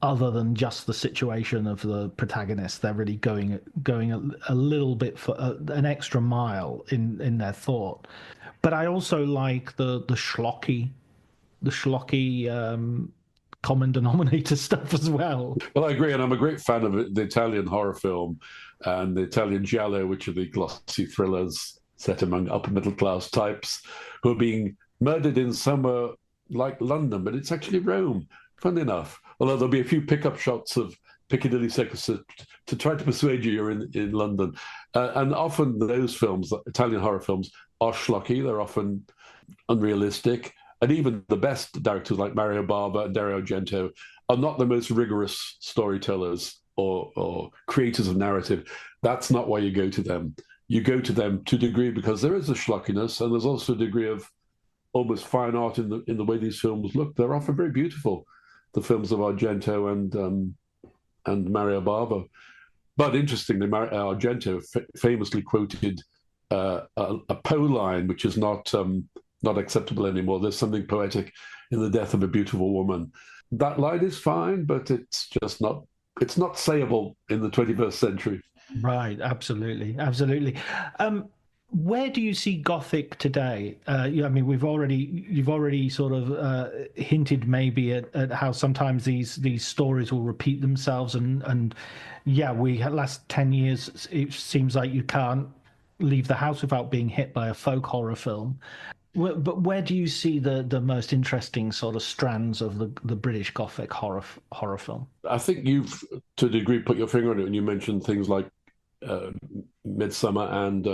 other than just the situation of the protagonist. They're really going a little bit for an extra mile in their thought. But I also like the schlocky common denominator stuff as well. Well, I agree, and I'm a great fan of the Italian horror film and the Italian giallo, which are the glossy thrillers set among upper middle class types who are being murdered in somewhere like London, but it's actually Rome, funnily enough. Although there'll be a few pickup shots of Piccadilly Circus to try to persuade you you're in London. And often those films, Italian horror films, are schlocky. They're often unrealistic. And even the best directors like Mario Bava and Dario Argento are not the most rigorous storytellers or creators of narrative. That's not why you go to them. You go to them to a degree because there is a schlockiness, and there's also a degree of almost fine art in the way these films look. They're often very beautiful, the films of Argento and Mario Bava. But interestingly, Argento famously quoted a Poe line, which is not acceptable anymore. There's something poetic in the death of a beautiful woman. That line is fine, but it's just not. It's not sayable in the 21st century. Right, absolutely. Where do you see Gothic today? I mean, you've already sort of hinted maybe at how sometimes these stories will repeat themselves, and yeah, last 10 years it seems like you can't leave the house without being hit by a folk horror film. But where do you see the most interesting sort of strands of the British Gothic horror film? I think you've, to a degree, put your finger on it when you mentioned things like Midsummer and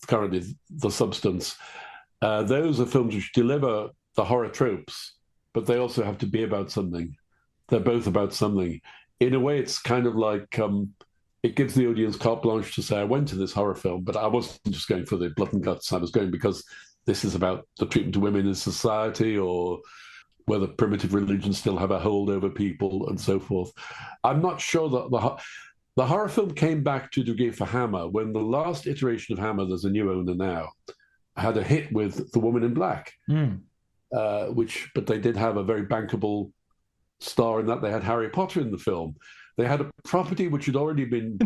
currently The Substance. Those are films which deliver the horror tropes, but they also have to be about something. They're both about something. In a way, it's kind of like it gives the audience carte blanche to say, I went to this horror film, but I wasn't just going for the blood and guts. I was going because this is about the treatment of women in society, or whether primitive religions still have a hold over people and so forth. I'm not sure that the horror film came back to a degree for Hammer when the last iteration of Hammer, there's a new owner now, had a hit with The Woman in Black, but they did have a very bankable star in that. They had Harry Potter in the film. They had a property which had already been...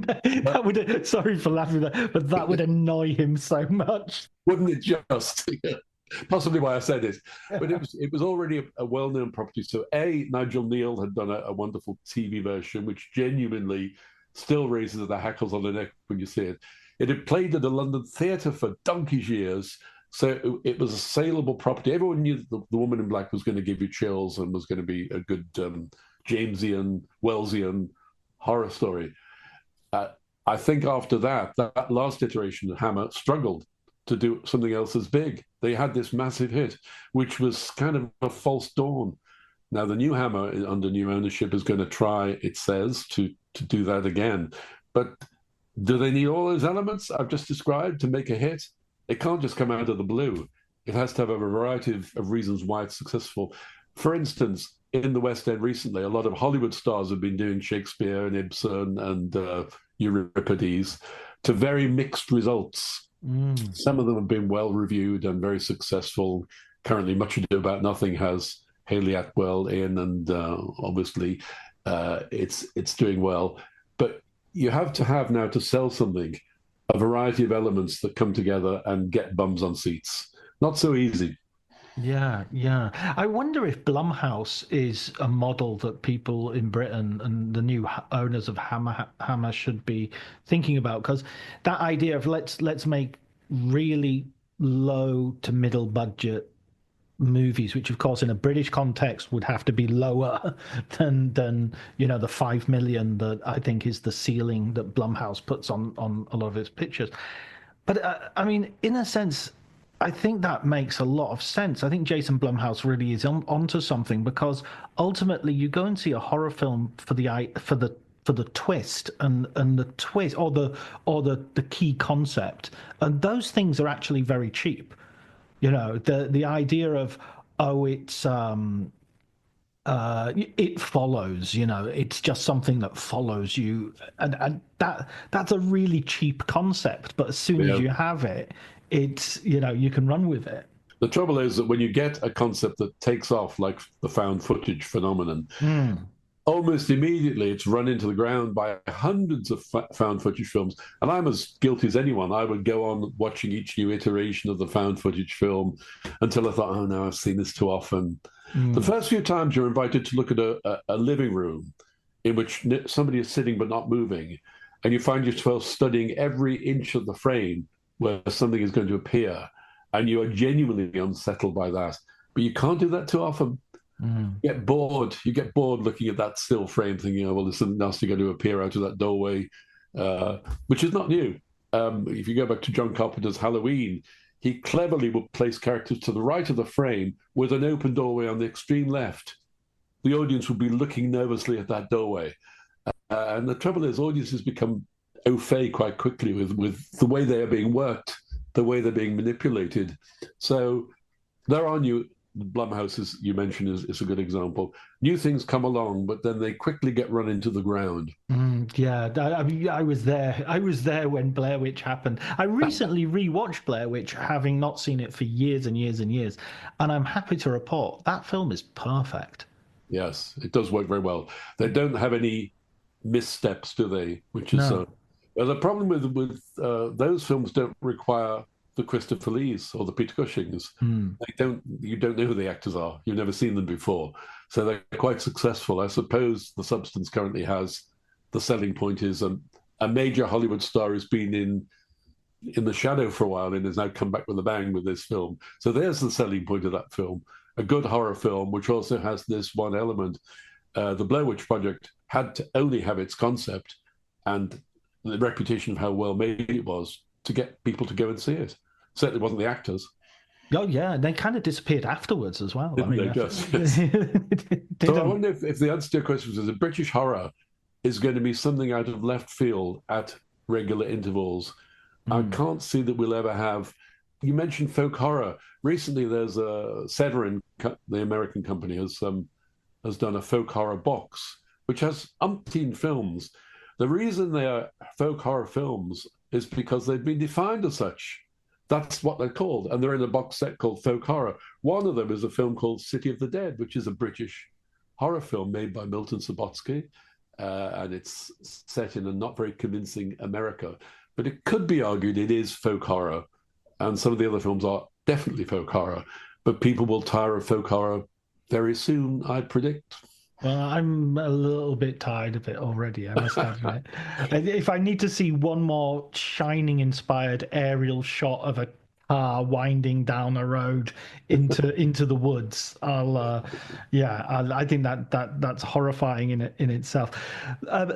Sorry for laughing at that, but that would annoy him so much. Wouldn't it just? Possibly why I said it. But it was already a well-known property. So Nigel Neal had done a wonderful TV version, which genuinely still raises the hackles on the neck when you see it. It had played at a London theatre for donkey's years. So it was a saleable property. Everyone knew that the Woman in Black was going to give you chills and was going to be a good Jamesian, Wellesian horror story. I think after that last iteration of Hammer struggled to do something else as big. They had this massive hit, which was kind of a false dawn. Now, the new Hammer under new ownership is going to try, it says, to do that again. But do they need all those elements I've just described to make a hit? It can't just come out of the blue. It has to have a variety of reasons why it's successful. For instance, in the West End recently, a lot of Hollywood stars have been doing Shakespeare and Ibsen and Euripides to very mixed results. Some of them have been well reviewed and very successful. Currently, Much Ado About Nothing has Hayley Atwell in, and obviously it's doing well. But you have to have now, to sell something, a variety of elements that come together and get bums on seats. Not so easy. Yeah, yeah. I wonder if Blumhouse is a model that people in Britain and the new owners of Hammer should be thinking about, because that idea of let's make really low to middle budget movies, which of course in a British context would have to be lower than the 5 million that I think is the ceiling that Blumhouse puts on a lot of its pictures. But I mean, in a sense, I think that makes a lot of sense. I think Jason Blumhouse really is onto something, because ultimately you go and see a horror film for the twist and the twist or the key concept, and those things are actually very cheap. The idea of, oh, it follows, it's just something that follows you, and that's a really cheap concept, but as soon as you have it, it's you can run with it. The trouble is that when you get a concept that takes off, like the found footage phenomenon, almost immediately it's run into the ground by hundreds of found footage films. And I'm as guilty as anyone. I would go on watching each new iteration of the found footage film until I thought, oh no, I've seen this too often. The first few times you're invited to look at a living room in which somebody is sitting but not moving, and you find yourself studying every inch of the frame where something is going to appear, and you are genuinely unsettled by that. But you can't do that too often. You get bored. You get bored looking at that still frame, thinking, oh, well, there's something else going to appear out of that doorway, which is not new. If you go back to John Carpenter's Halloween, he cleverly would place characters to the right of the frame with an open doorway on the extreme left. The audience would be looking nervously at that doorway. And the trouble is, audiences become au fait quite quickly with the way they are being worked, the way they're being manipulated. So there are new Blumhouse, as you mentioned, is a good example. New things come along, but then they quickly get run into the ground. Yeah, I mean, I was there. I was there when Blair Witch happened. I recently rewatched Blair Witch, having not seen it for years and years and years, and I'm happy to report that film is perfect. Yes, it does work very well. They don't have any missteps, do they? Which is the problem with those films. Don't require the Christopher Lees or the Peter Cushings. You don't know who the actors are. You've never seen them before. So they're quite successful. I suppose The Substance currently has the selling point is a major Hollywood star who's been in the shadow for a while and has now come back with a bang with this film. So there's the selling point of that film. A good horror film, which also has this one element. The Blair Witch Project had to only have its concept and the reputation of how well made it was to get people to go and see it. Certainly wasn't the actors. Oh yeah, they kind of disappeared afterwards as well. Didn't they just? Yes. So I wonder if the answer to your question is, a British horror is going to be something out of left field at regular intervals. I can't see that we'll ever have. You mentioned folk horror. Recently, there's Severin, the American company, has done a folk horror box, which has umpteen films. The reason they are folk horror films is because they've been defined as such. That's what they're called. And they're in a box set called folk horror. One of them is a film called City of the Dead, which is a British horror film made by Milton Subotsky. And it's set in a not very convincing America. But it could be argued it is folk horror. And some of the other films are definitely folk horror. But people will tire of folk horror very soon, I predict. Well, I'm a little bit tired of it already, I must admit. If I need to see one more Shining-inspired aerial shot of a car winding down a road into the woods, I think that's horrifying in itself.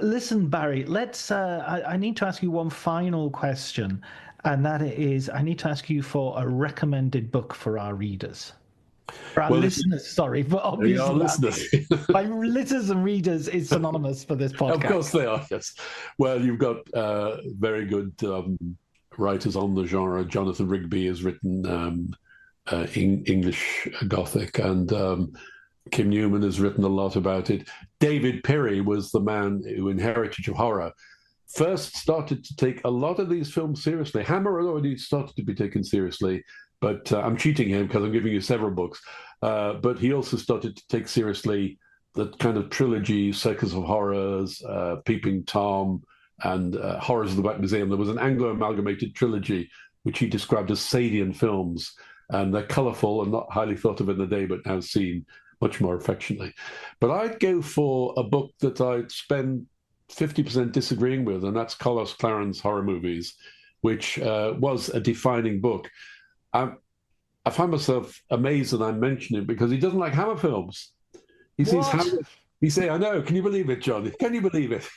Listen, Barry, I need to ask you one final question, and that is, I need to ask you for a recommended book for our readers. For our listeners, sorry, but obviously our listeners. My listeners and readers is synonymous for this podcast. Of course they are, yes. Well, you've got very good writers on the genre. Jonathan Rigby has written English Gothic, and Kim Newman has written a lot about it. David Perry was the man who, in Heritage of Horror, first started to take a lot of these films seriously. Hammer had already started to be taken seriously, but I'm cheating him because I'm giving you several books. But he also started to take seriously the kind of trilogy, Circus of Horrors, Peeping Tom, and Horrors of the Black Museum. There was an Anglo-amalgamated trilogy, which he described as Sadian films. And they're colourful and not highly thought of in the day, but now seen much more affectionately. But I'd go for a book that I'd spend 50% disagreeing with, and that's Carlos Claren's Horror Movies, which was a defining book. I find myself amazed that I mention it because he doesn't like Hammer films. He sees Hammer. He say, I know, can you believe it, John? Can you believe it?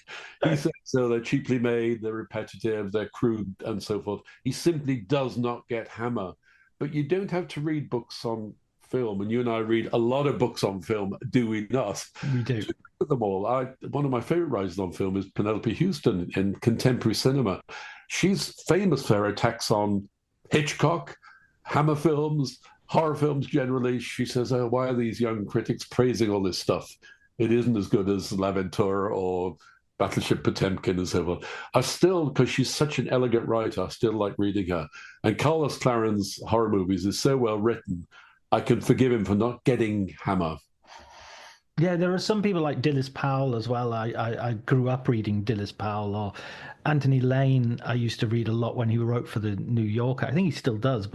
He says, so they're cheaply made, they're repetitive, they're crude, and so forth. He simply does not get Hammer. But you don't have to read books on film, and you and I read a lot of books on film, do we not? We do. At them all. One of my favorite writers on film is Penelope Houston in contemporary cinema. She's famous for her attacks on Hitchcock, Hammer films, horror films generally. She says, oh, why are these young critics praising all this stuff? It isn't as good as L'Aventure or Battleship Potemkin and so forth. I still, because she's such an elegant writer, I still like reading her. And Carlos Claren's Horror Movies is so well written, I can forgive him for not getting Hammer. Yeah, there are some people like Dilys Powell as well. I grew up reading Dilys Powell, or Anthony Lane. I used to read a lot when he wrote for the New Yorker. I think he still does,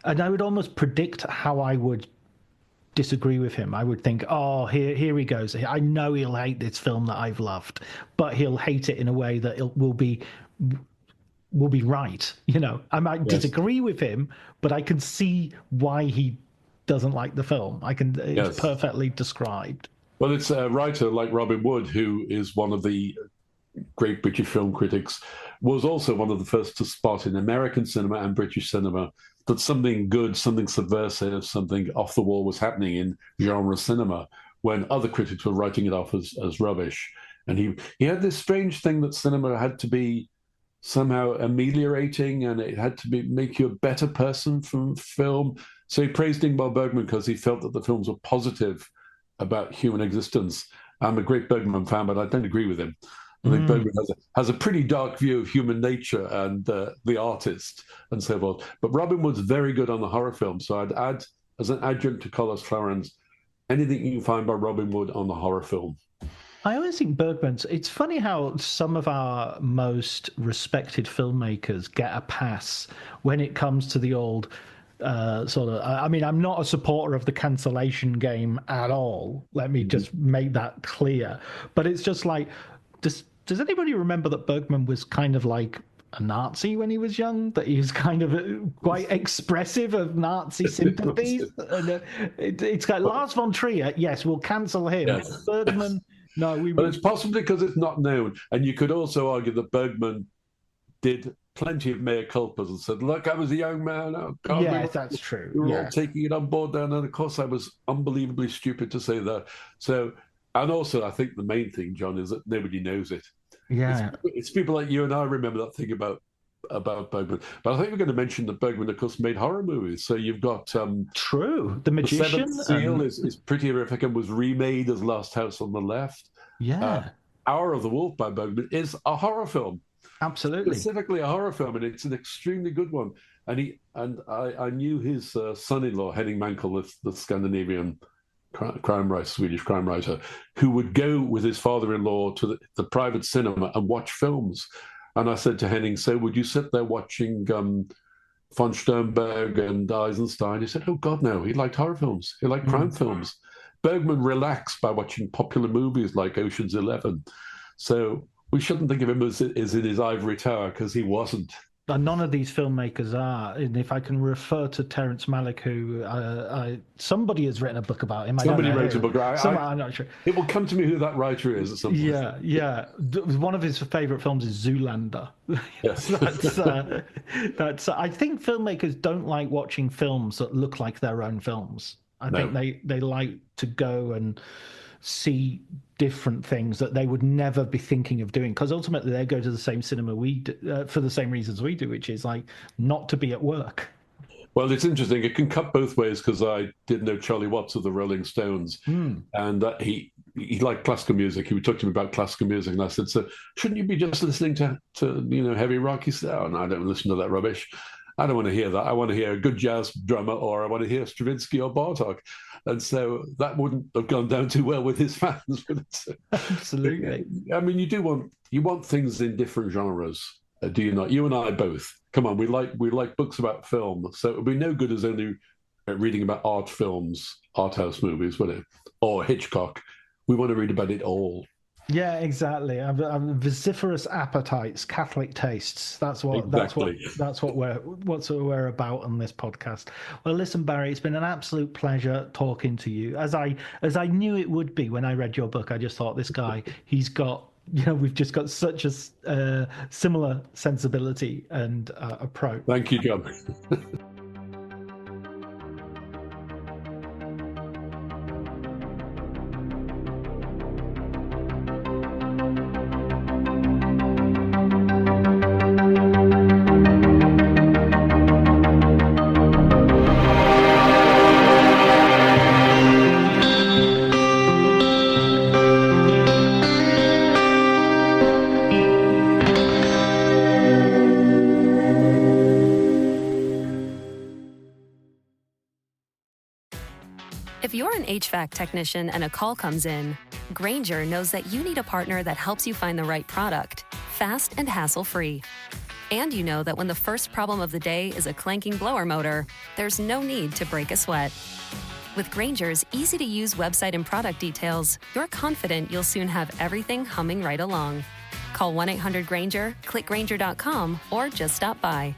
and I would almost predict how I would disagree with him. I would think, oh, here he goes. I know he'll hate this film that I've loved, but he'll hate it in a way that it will be right. You know, I might disagree with him, but I can see why he doesn't like the film. It's perfectly described. Well, it's a writer like Robin Wood, who is one of the great British film critics, was also one of the first to spot in American cinema and British cinema that something good, something subversive, something off the wall was happening in genre cinema when other critics were writing it off as rubbish. And he had this strange thing that cinema had to be somehow ameliorating, and it had to make you a better person from film. So he praised Ingmar Bergman because he felt that the films were positive about human existence. I'm a great Bergman fan, but I don't agree with him. I think Bergman has a pretty dark view of human nature and the artist and so forth. But Robin Wood's very good on the horror film. So I'd add, as an adjunct to Carlos Claren's, anything you can find by Robin Wood on the horror film. I always think it's funny how some of our most respected filmmakers get a pass when it comes to the old I mean, I'm not a supporter of the cancellation game at all. Let me just make that clear. But it's just like, does anybody remember that Bergman was kind of like a Nazi when he was young? That he was kind of quite expressive of Nazi sympathies? And it's like Lars von Trier, yes, we'll cancel him. Yes. Bergman, no. But it's possibly because it's not known. And you could also argue that Bergman did plenty of mea culpas and said, look, I was a young man. Yes, that's true. We were all taking it on board then. And of course, I was unbelievably stupid to say that. So, and also, I think the main thing, John, is that nobody knows it. Yeah. It's people like you and I remember that thing about Bergman. But I think we're going to mention that Bergman, of course, made horror movies. So you've got... True. The Magician. The Seventh Seal is pretty horrific and was remade as Last House on the Left. Yeah. Hour of the Wolf by Bergman is a horror film. Absolutely. Specifically a horror film, and it's an extremely good one. And I knew his son-in-law, Henning Mankell, the Scandinavian crime writer, Swedish crime writer, who would go with his father-in-law to the private cinema and watch films. And I said to Henning, so would you sit there watching von Sternberg and Eisenstein? He said, oh, God, no. He liked horror films. He liked crime films. Bergman relaxed by watching popular movies like Ocean's 11. So we shouldn't think of him as in his ivory tower, because he wasn't. And none of these filmmakers are. And if I can refer to Terrence Malick, who somebody has written a book about him. Somebody wrote a book. I'm not sure. It will come to me who that writer is at some point. Yeah. One of his favourite films is Zoolander. Yes. that's. I think filmmakers don't like watching films that look like their own films. I think they like to go and see different things that they would never be thinking of doing, because ultimately they go to the same cinema for the same reasons we do, which is like not to be at work. Well, it's interesting. It can cut both ways, because I did know Charlie Watts of the Rolling Stones, and he liked classical music. He would talk to me about classical music, and I said, "So shouldn't you be just listening to heavy rock?" He said, "Oh no, I don't listen to that rubbish. I don't want to hear that. I want to hear a good jazz drummer, or I want to hear Stravinsky or Bartok." And so that wouldn't have gone down too well with his fans. Absolutely. I mean, you want things in different genres, do you not? You and I both. Come on, we like books about film, so it would be no good as only reading about art films, art house movies, would it? Or Hitchcock. We want to read about it all. Yeah, exactly. I'm vociferous appetites, Catholic tastes. That's what we're about on this podcast. Well, listen, Barry, it's been an absolute pleasure talking to you. As I knew it would be when I read your book. I just thought, this guy, he's got, we've just got such a similar sensibility and approach. Thank you, John. If you're an HVAC technician and a call comes in, Grainger knows that you need a partner that helps you find the right product, fast and hassle-free. And you know that when the first problem of the day is a clanking blower motor, there's no need to break a sweat. With Grainger's easy-to-use website and product details, you're confident you'll soon have everything humming right along. Call 1-800-GRAINGER, click Grainger.com, or just stop by.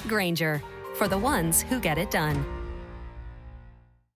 Grainger, for the ones who get it done.